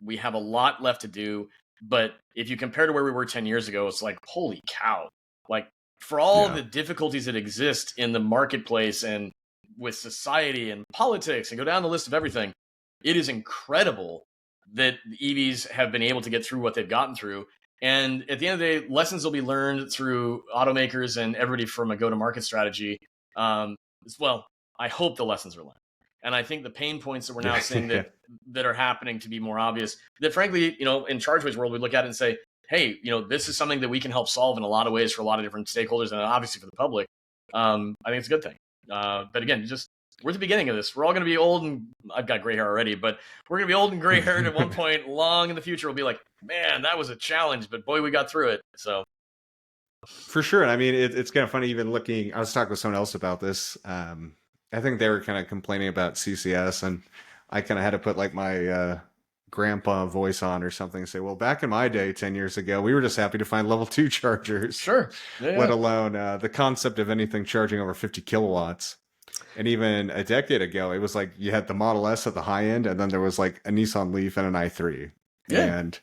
We have a lot left to do. But if you compare to where we were 10 years ago, it's like, holy cow. Like, for all Yeah. the difficulties that exist in the marketplace and with society and politics and go down the list of everything, it is incredible that the EVs have been able to get through what they've gotten through. And at the end of the day, lessons will be learned through automakers and everybody from a go-to-market strategy. As well, I hope the lessons are learned. And I think the pain points that we're now seeing that are happening to be more obvious, that frankly, in Chargeway's world, we look at it and say, hey, this is something that we can help solve in a lot of ways for a lot of different stakeholders and obviously for the public. I think it's a good thing. But again, just we're at the beginning of this. We're all going to be old, and I've got gray hair already, but we're going to be old and gray haired at one point long in the future. We'll be like, man, that was a challenge, but boy, we got through it. So For sure. I mean, it's kind of funny even looking. I was talking with someone else about this. I think they were kind of complaining about CCS, and I kind of had to put like my grandpa voice on or something and say, well, back in my day, 10 years ago, we were just happy to find level 2 chargers. sure, Let alone the concept of anything charging over 50 kilowatts. And even a decade ago, it was like you had the Model S at the high end, and then there was like a Nissan Leaf and an i3. Yeah. And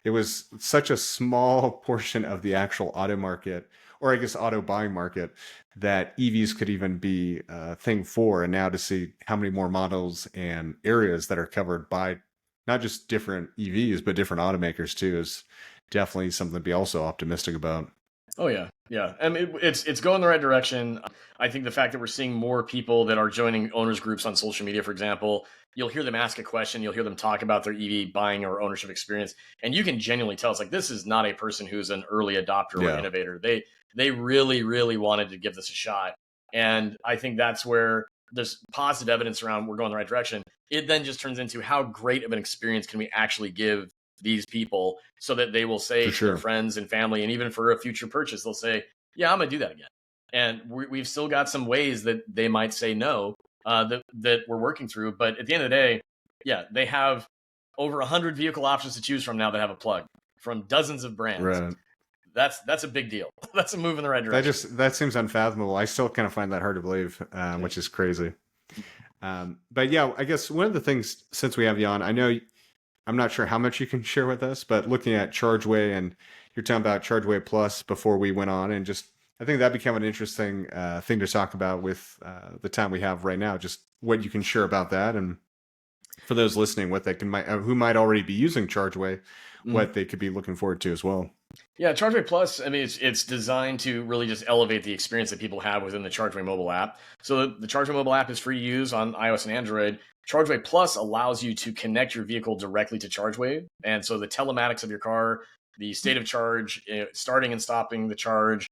it was such a small portion of the actual auto market, or I guess auto buying market, that EVs could even be a thing for. And now to see how many more models and areas that are covered by not just different EVs, but different automakers too, is definitely something to be also optimistic about. Oh yeah, yeah. I mean, it's going the right direction. I think the fact that we're seeing more people that are joining owners groups on social media, for example, you'll hear them ask a question, you'll hear them talk about their EV buying or ownership experience, and you can genuinely tell it's like this is not a person who's an early adopter or innovator. They really, really wanted to give this a shot, and I think that's where there's positive evidence around we're going the right direction. It then just turns into how great of an experience can we actually give these people so that they will say to their friends and family, and even for a future purchase, they'll say, yeah, I'm gonna do that again. And we've still got some ways that they might say no, that we're working through. But at the end of the day, yeah, they have over 100 vehicle options to choose from now that have a plug from dozens of brands. Right. That's a big deal. That's a move in the right direction. That seems unfathomable. I still kind of find that hard to believe, which is crazy. But yeah, I guess one of the things, since we have you on, I know I'm not sure how much you can share with us, but looking at Chargeway, and you're talking about Chargeway Plus before we went on, and just I think that became an interesting thing to talk about with the time we have right now. Just what you can share about that, and for those listening, what they can who might already be using Chargeway, what they could be looking forward to as well. Yeah, Chargeway Plus, I mean, it's designed to really just elevate the experience that people have within the Chargeway mobile app. So the Chargeway mobile app is free to use on iOS and Android. Chargeway Plus allows you to connect your vehicle directly to Chargeway. And so the telematics of your car, the state of charge, starting and stopping the charge,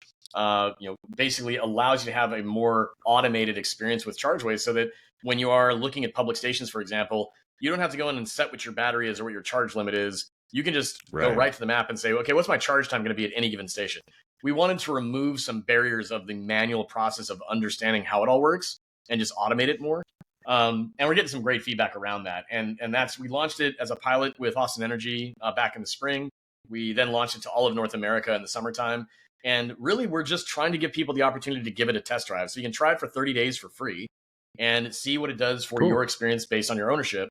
basically allows you to have a more automated experience with Chargeway, so that when you are looking at public stations, for example, you don't have to go in and set what your battery is or what your charge limit is. You can just go right to the map and say, okay, what's my charge time going to be at any given station? We wanted to remove some barriers of the manual process of understanding how it all works and just automate it more. And we're getting some great feedback around that. And we launched it as a pilot with Austin Energy back in the spring. We then launched it to all of North America in the summertime. And really, we're just trying to give people the opportunity to give it a test drive. So you can try it for 30 days for free and see what it does for your Cool. experience based on your ownership.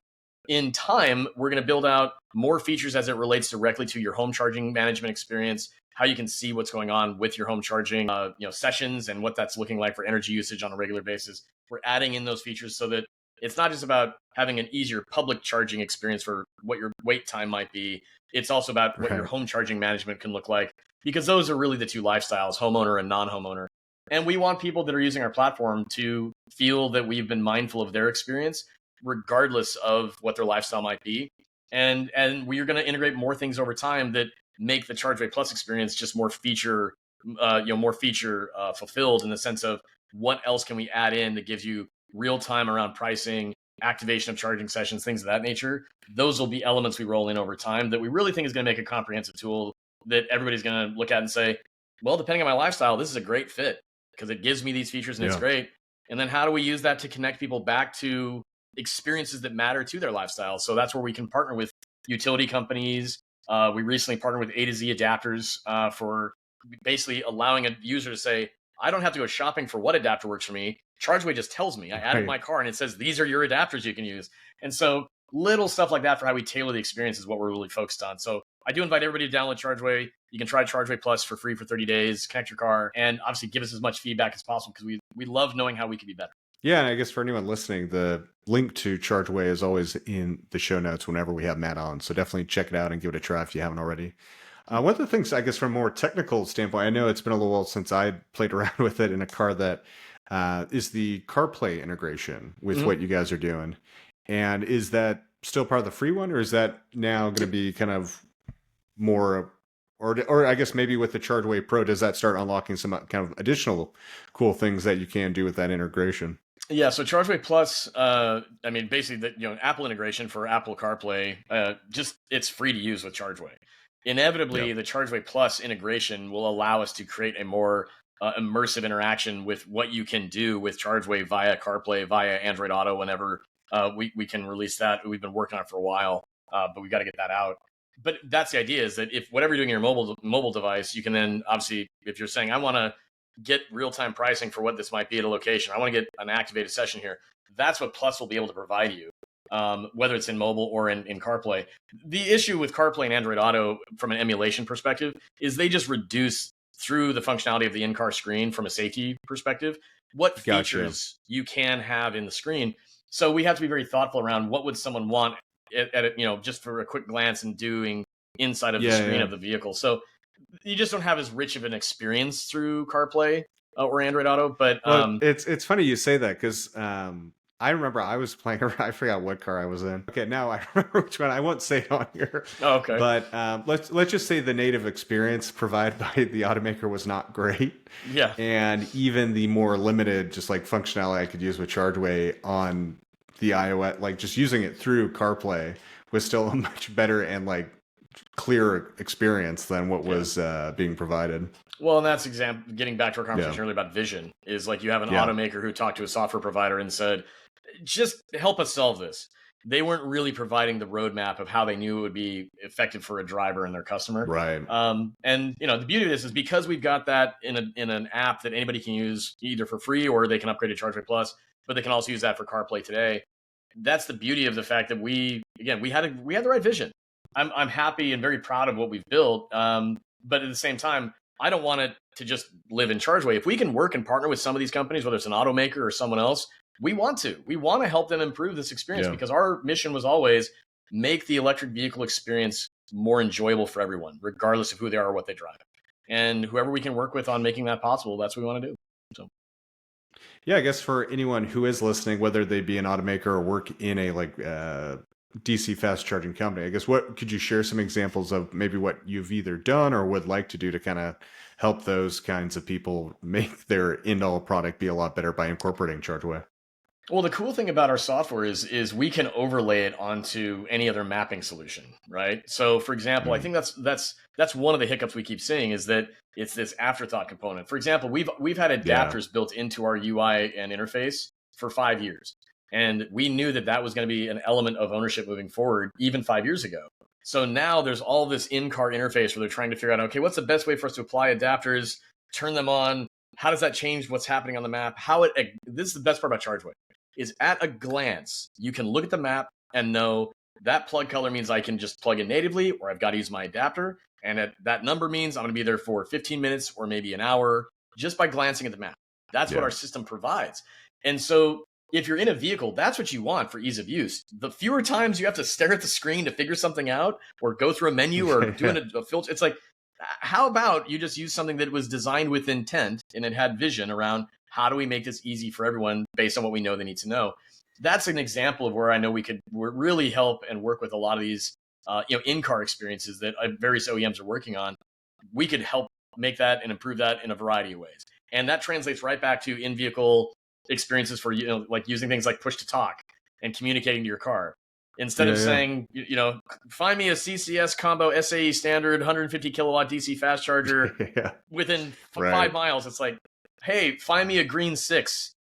In time, we're going to build out more features as it relates directly to your home charging management experience, how you can see what's going on with your home charging sessions and what that's looking like for energy usage on a regular basis. We're adding in those features so that it's not just about having an easier public charging experience for what your wait time might be. It's also about what your Right. home charging management can look like, because those are really the two lifestyles, homeowner and non-homeowner. And we want people that are using our platform to feel that we've been mindful of their experience, regardless of what their lifestyle might be. And we are going to integrate more things over time that make the Chargeway Plus experience just more feature, fulfilled, in the sense of what else can we add in that gives you real time around pricing, activation of charging sessions, things of that nature. Those will be elements we roll in over time that we really think is going to make a comprehensive tool that everybody's going to look at and say, well, depending on my lifestyle, this is a great fit because it gives me these features and it's Yeah. great. And then how do we use that to connect people back to experiences that matter to their lifestyle? So that's where we can partner with utility companies. We recently partnered with A to Z adapters for basically allowing a user to say, I don't have to go shopping for what adapter works for me. Chargeway just tells me. I added Right. my car and it says, these are your adapters you can use. And so little stuff like that for how we tailor the experience is what we're really focused on. So I do invite everybody to download Chargeway. You can try Chargeway Plus for free for 30 days, connect your car, and obviously give us as much feedback as possible because we love knowing how we can be better. Yeah, and I guess for anyone listening, the link to Chargeway is always in the show notes whenever we have Matt on. So definitely check it out and give it a try if you haven't already. One of the things, I guess, from a more technical standpoint, I know it's been a little while since I played around with it in a car that is the CarPlay integration with what you guys are doing. And is that still part of the free one, or is that now going to be kind of more, or I guess maybe with the Chargeway Pro, does that start unlocking some kind of additional cool things that you can do with that integration? Yeah, so Chargeway Plus, basically Apple integration for Apple CarPlay, just it's free to use with Chargeway. Inevitably, Yep. the Chargeway Plus integration will allow us to create a more immersive interaction with what you can do with Chargeway via CarPlay, via Android Auto. Whenever we can release that, we've been working on it for a while, but we got to get that out. But that's the idea: is that if whatever you're doing in your mobile device, you can then obviously, if you're saying I want to get real-time pricing for what this might be at a location, I want to get an activated session here, that's what Plus will be able to provide you, whether it's in mobile or in CarPlay. The issue with CarPlay and Android Auto from an emulation perspective is they just reduce, through the functionality of the in-car screen from a safety perspective, what Gotcha. features you can have in the screen. So we have to be very thoughtful around what would someone want just for a quick glance and doing inside of the screen of the vehicle. So you just don't have as rich of an experience through CarPlay or Android Auto. But Well, it's funny you say that because I remember I was playing around. I forgot what car I was in. Okay, now I remember which one. I won't say it on here. Oh, okay. But let's just say the native experience provided by the automaker was not great. Yeah. And even the more limited, just like functionality I could use with Chargeway on the iOS, like just using it through CarPlay was still a much better and like clearer experience than what was being provided. Well, and that's getting back to our conversation earlier about vision, is like you have an automaker who talked to a software provider and said, just help us solve this. They weren't really providing the roadmap of how they knew it would be effective for a driver and their customer. Right. And the beauty of this is because we've got that in an app that anybody can use either for free or they can upgrade to Chargeway Plus, but they can also use that for CarPlay today. That's the beauty of the fact that we had the right vision. I'm happy and very proud of what we've built. But at the same time, I don't want it to just live in Chargeway. If we can work and partner with some of these companies, whether it's an automaker or someone else, we want to help them improve this experience because our mission was always make the electric vehicle experience more enjoyable for everyone, regardless of who they are or what they drive. And whoever we can work with on making that possible, that's what we want to do. So. Yeah, I guess for anyone who is listening, whether they be an automaker or work in a DC fast charging company, I guess what could you share some examples of maybe what you've either done or would like to do to kind of help those kinds of people make their end-all product be a lot better by incorporating Chargeway? Well, the cool thing about our software is we can overlay it onto any other mapping solution, right? So, for example, I think that's one of the hiccups we keep seeing is that it's this afterthought component. For example, we've had adapters built into our UI and interface for 5 years, and we knew that was going to be an element of ownership moving forward, even 5 years ago. So now there's all this in-car interface where they're trying to figure out, okay, what's the best way for us to apply adapters, turn them on? How does that change what's happening on the map? This is the best part about Chargeway, is at a glance, you can look at the map and know that plug color means I can just plug in natively, or I've got to use my adapter. And that number means I'm going to be there for 15 minutes or maybe an hour just by glancing at the map. That's what our system provides. And so if you're in a vehicle, that's what you want for ease of use. The fewer times you have to stare at the screen to figure something out or go through a menu or doing a filter, it's like, how about you just use something that was designed with intent and it had vision around how do we make this easy for everyone based on what we know they need to know? That's an example of where I know we could really help and work with a lot of these in-car experiences that various OEMs are working on. We could help make that and improve that in a variety of ways. And that translates right back to in-vehicle experiences for, like using things like push to talk and communicating to your car. Instead of saying, find me a CCS combo SAE standard 150 kilowatt DC fast charger within 5 miles. It's like, hey, find me a green 6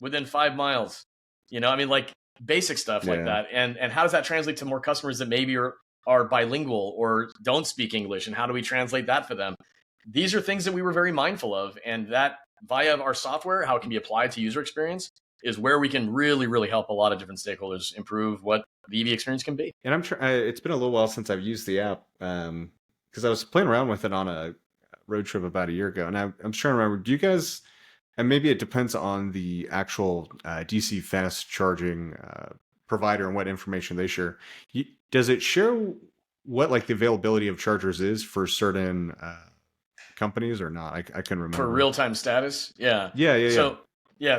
within 5 miles. Like basic stuff like that. And how does that translate to more customers that maybe are bilingual or don't speak English? And how do we translate that for them? These are things that we were very mindful of. And that via our software, how it can be applied to user experience is where we can really, really help a lot of different stakeholders improve what the EV experience can be. And it's been a little while since I've used the app because I was playing around with it on a road trip about a year ago. And I'm trying to remember, do you guys, and maybe it depends on the actual DC fast charging provider and what information they share. Does it share what like the availability of chargers is for certain companies or not? I couldn't remember. For real-time status? Yeah.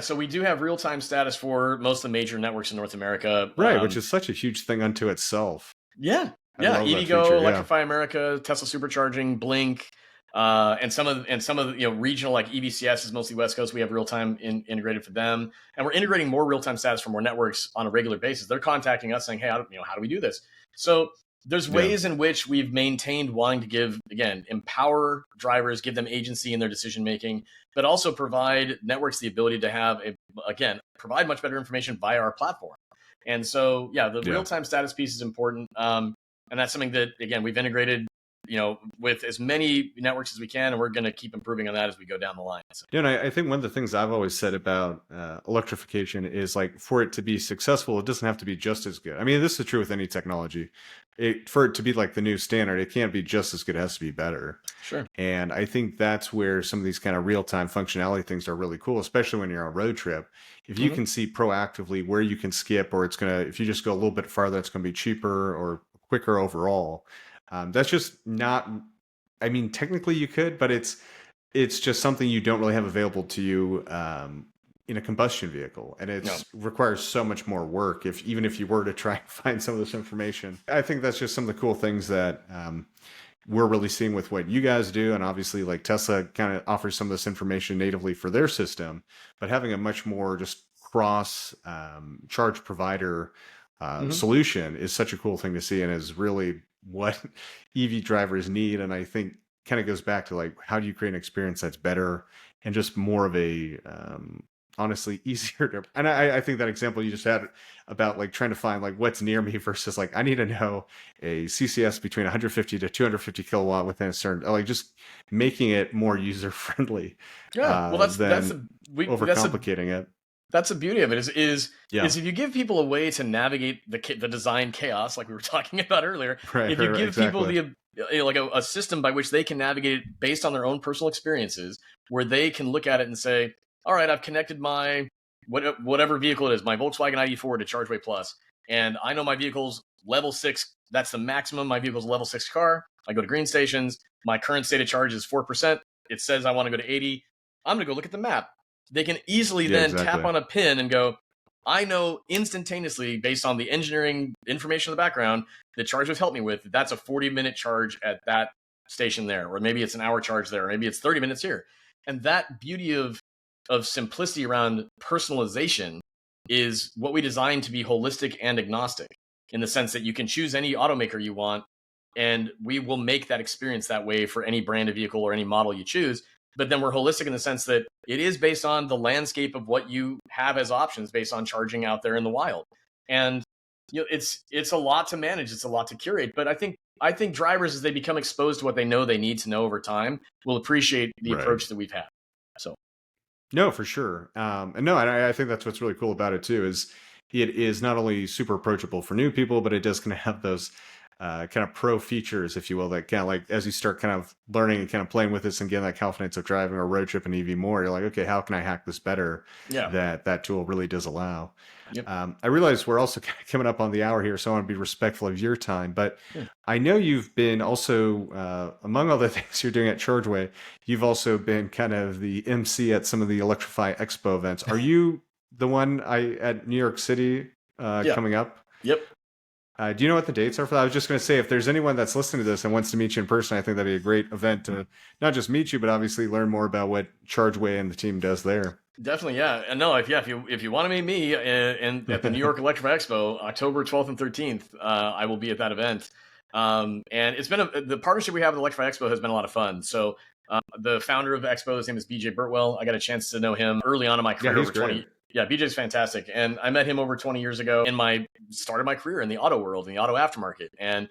So we do have real-time status for most of the major networks in North America. Right, which is such a huge thing unto itself. Yeah. EVgo, Electrify America, Tesla Supercharging, Blink, and some of the regional like EVCS is mostly West Coast. We have real-time integrated for them, and we're integrating more real-time status for more networks on a regular basis. They're contacting us saying, "Hey, how do we do this?" So there's ways in which we've maintained wanting to empower drivers, give them agency in their decision making, but also provide networks the ability to have provide much better information via our platform. And so, the real-time status piece is important. And that's something that, again, we've integrated, with as many networks as we can, and we're going to keep improving on that as we go down the line. So. And I think one of the things I've always said about electrification is like for it to be successful, it doesn't have to be just as good. I mean, this is true with any technology. For it to be like the new standard, it can't be just as good. It has to be better. Sure. And I think that's where some of these kind of real-time functionality things are really cool, especially when you're on a road trip. If you can see proactively where you can skip, or if you just go a little bit farther, it's going to be cheaper or quicker overall. That's just not, I mean, technically you could, but it's just something you don't really have available to you in a combustion vehicle. And it requires so much more work even if you were to try and find some of this information. I think that's just some of the cool things that we're really seeing with what you guys do. And obviously like Tesla kind of offers some of this information natively for their system, but having a much more just cross charge provider solution is such a cool thing to see, and is really what EV drivers need. And I think kind of goes back to like, how do you create an experience that's better and just more of a honestly easier to, and I think that example you just had about like trying to find like what's near me versus like I need to know a CCS between 150 to 250 kilowatt within a certain, like just making it more user friendly. Well, that's overcomplicating it. That's the beauty of it is if you give people a way to navigate the design chaos, like we were talking about earlier, if you give people a system by which they can navigate it based on their own personal experiences, where they can look at it and say, all right, I've connected my whatever vehicle it is, my Volkswagen ID4 to Chargeway Plus, and I know my vehicle's level 6. That's the maximum. My vehicle's a level 6 car. I go to green stations. My current state of charge is 4%. It says I want to go to 80. I'm going to go look at the map. They can easily tap on a pin and go, I know instantaneously, based on the engineering information in the background that Chargeway's helped me with, that's a 40-minute charge at that station there, or maybe it's an hour charge there, or maybe it's 30 minutes here. And that beauty of simplicity around personalization is what we designed to be holistic and agnostic, in the sense that you can choose any automaker you want, and we will make that experience that way for any brand of vehicle or any model you choose. But then we're holistic in the sense that it is based on the landscape of what you have as options based on charging out there in the wild. And it's a lot to manage. It's a lot to curate. But I think drivers, as they become exposed to what they know they need to know over time, will appreciate the Right. approach that we've had. So No, for sure. And no, and I think that's what's really cool about it too, is it is not only super approachable for new people, but it does kind of have those kind of pro features, if you will, that kind of like as you start kind of learning and kind of playing with this and getting that confidence of driving or road trip and EV more, you're like, okay, how can I hack this better? yeah, That tool really does allow. yep, I realize we're also coming up on the hour here, so I want to be respectful of your time. But yeah. I know you've been also, among other things you're doing at Chargeway, you've also been kind of the MC at some of the Electrify Expo events. Are you the one at New York City Yeah. coming up? Yep. Do you know what the dates are for that? I was just going to say, if there's anyone that's listening to this and wants to meet you in person, I think that'd be a great event to not just meet you, but obviously learn more about what Chargeway and the team does there. Definitely, yeah. And no, if you want to meet me at the New York Electrify Expo, October 12th and 13th, I will be at that event. And it's been the partnership we have with Electrify Expo has been a lot of fun. So the founder of Expo, his name is BJ Burtwell. I got a chance to know him early on in my Yeah, career, he's over great. 20. Yeah, BJ's fantastic, and I met him over 20 years ago in my started my career in the auto world, in the auto aftermarket, and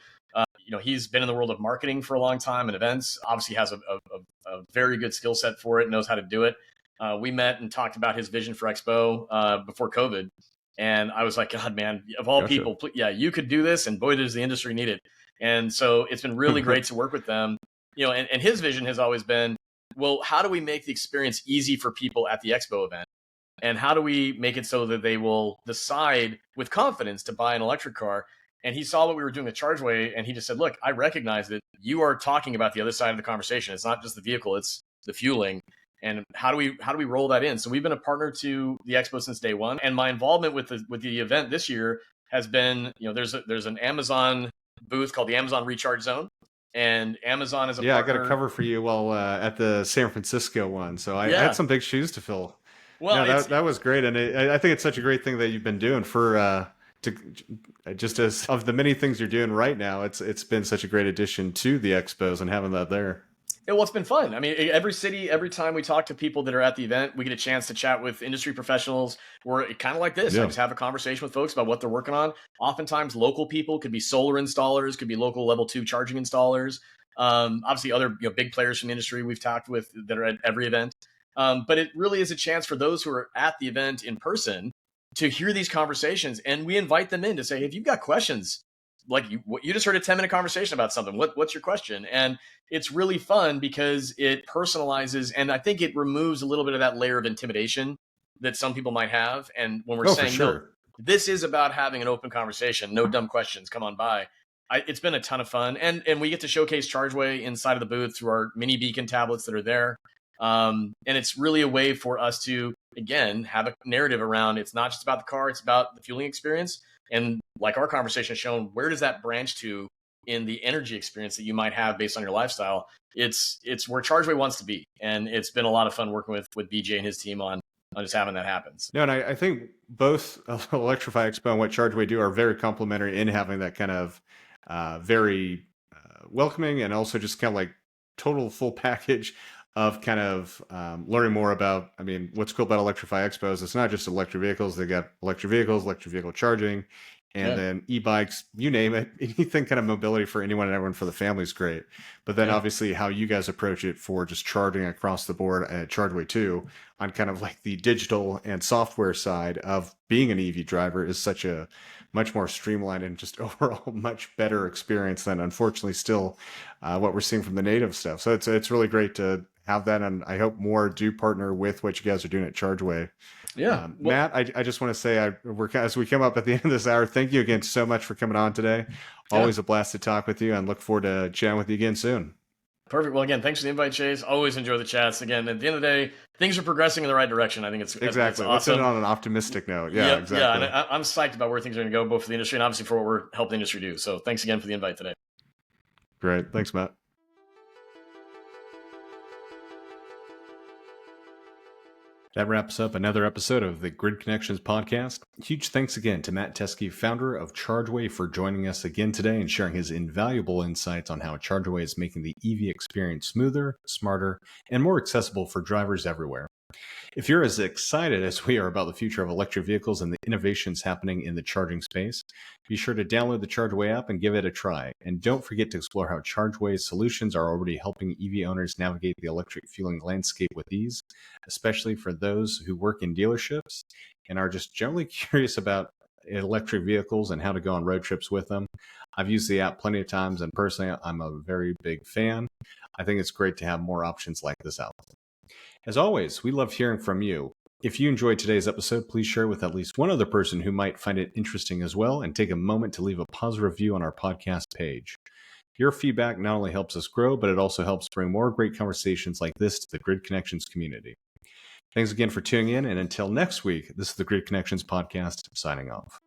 he's been in the world of marketing for a long time and events. Obviously, has a very good skill set for it, knows how to do it. We met and talked about his vision for Expo before COVID, and I was like, God, man, of all Gotcha. people, yeah, you could do this, and boy, does the industry need it. And so it's been really great to work with them. And his vision has always been, well, how do we make the experience easy for people at the Expo event? And how do we make it so that they will decide with confidence to buy an electric car? And he saw what we were doing at Chargeway, and he just said, look, I recognize that you are talking about the other side of the conversation. It's not just the vehicle, it's the fueling. And how do we roll that in? So we've been a partner to the Expo since day one. And my involvement with the event this year has been, there's an Amazon booth called the Amazon Recharge Zone. And Amazon is a Yeah, I got a partner. cover for you while at the San Francisco one. So I had Yeah. some big shoes to fill. Well, No, it's that was great, and I think it's such a great thing that you've been doing for to just as of the many things you're doing right now. It's been such a great addition to the expos and having that there. Well, it's been fun. I mean, every city, every time we talk to people that are at the event, we get a chance to chat with industry professionals. We're kind of like this. I Yeah, just have a conversation with folks about what they're working on. Oftentimes, local people could be solar installers, could be local level 2 charging installers. Obviously, other big players from the industry we've talked with that are at every event. But it really is a chance for those who are at the event in person to hear these conversations, and we invite them in to say, if you've got questions, like you just heard a 10-minute conversation about something. What's your question? And it's really fun because it personalizes, and I think it removes a little bit of that layer of intimidation that some people might have. And when we're oh for saying, no, sure. this is about having an open conversation, no dumb questions, come on by. It's been a ton of fun, and we get to showcase Chargeway inside of the booth through our mini beacon tablets that are there. And it's really a way for us to, again, have a narrative around, it's not just about the car, it's about the fueling experience. And like our conversation has shown, where does that branch to in the energy experience that you might have based on your lifestyle? It's where Chargeway wants to be. And it's been a lot of fun working with BJ and his team on just having that happen. No, and I think both Electrify Expo and what Chargeway do are very complementary in having that kind of very welcoming and also just kind of like total full package of kind of learning more about. I mean, what's cool about Electrify Expo is it's not just electric vehicles. They got electric vehicles, electric vehicle charging, and Yeah. then e-bikes, you name it. Anything kind of mobility for anyone and everyone for the family is great. But then Yeah. obviously how you guys approach it for just charging across the board at Chargeway 2 on kind of like the digital and software side of being an EV driver is such a much more streamlined and just overall much better experience than unfortunately still what we're seeing from the native stuff. So it's really great to have that, and I hope more do partner with what you guys are doing at Chargeway. Yeah. Well, Matt, I just want to say, as we come up at the end of this hour, thank you again so much for coming on today. yeah. Always a blast to talk with you, and look forward to chatting with you again soon. Perfect. Well, again, thanks for the invite, Chase. Always enjoy the chats. Again, at the end of the day, things are progressing in the right direction. I think it's Exactly. Let's awesome. end on an optimistic note. Yeah, Yep. Yeah. And exactly. I'm psyched about where things are going to go, both for the industry and obviously for what we're helping the industry do. So thanks again for the invite today. Great. Thanks, Matt. That wraps up another episode of the Grid Connections podcast. Huge thanks again to Matt Teske, founder of Chargeway, for joining us again today and sharing his invaluable insights on how Chargeway is making the EV experience smoother, smarter, and more accessible for drivers everywhere. If you're as excited as we are about the future of electric vehicles and the innovations happening in the charging space, be sure to download the Chargeway app and give it a try. And don't forget to explore how Chargeway's solutions are already helping EV owners navigate the electric fueling landscape with ease, especially for those who work in dealerships and are just generally curious about electric vehicles and how to go on road trips with them. I've used the app plenty of times, and personally, I'm a very big fan. I think it's great to have more options like this out there. As always, we love hearing from you. If you enjoyed today's episode, please share it with at least one other person who might find it interesting as well, and take a moment to leave a positive review on our podcast page. Your feedback not only helps us grow, but it also helps bring more great conversations like this to the Grid Connections community. Thanks again for tuning in, and until next week, this is the Grid Connections podcast signing off.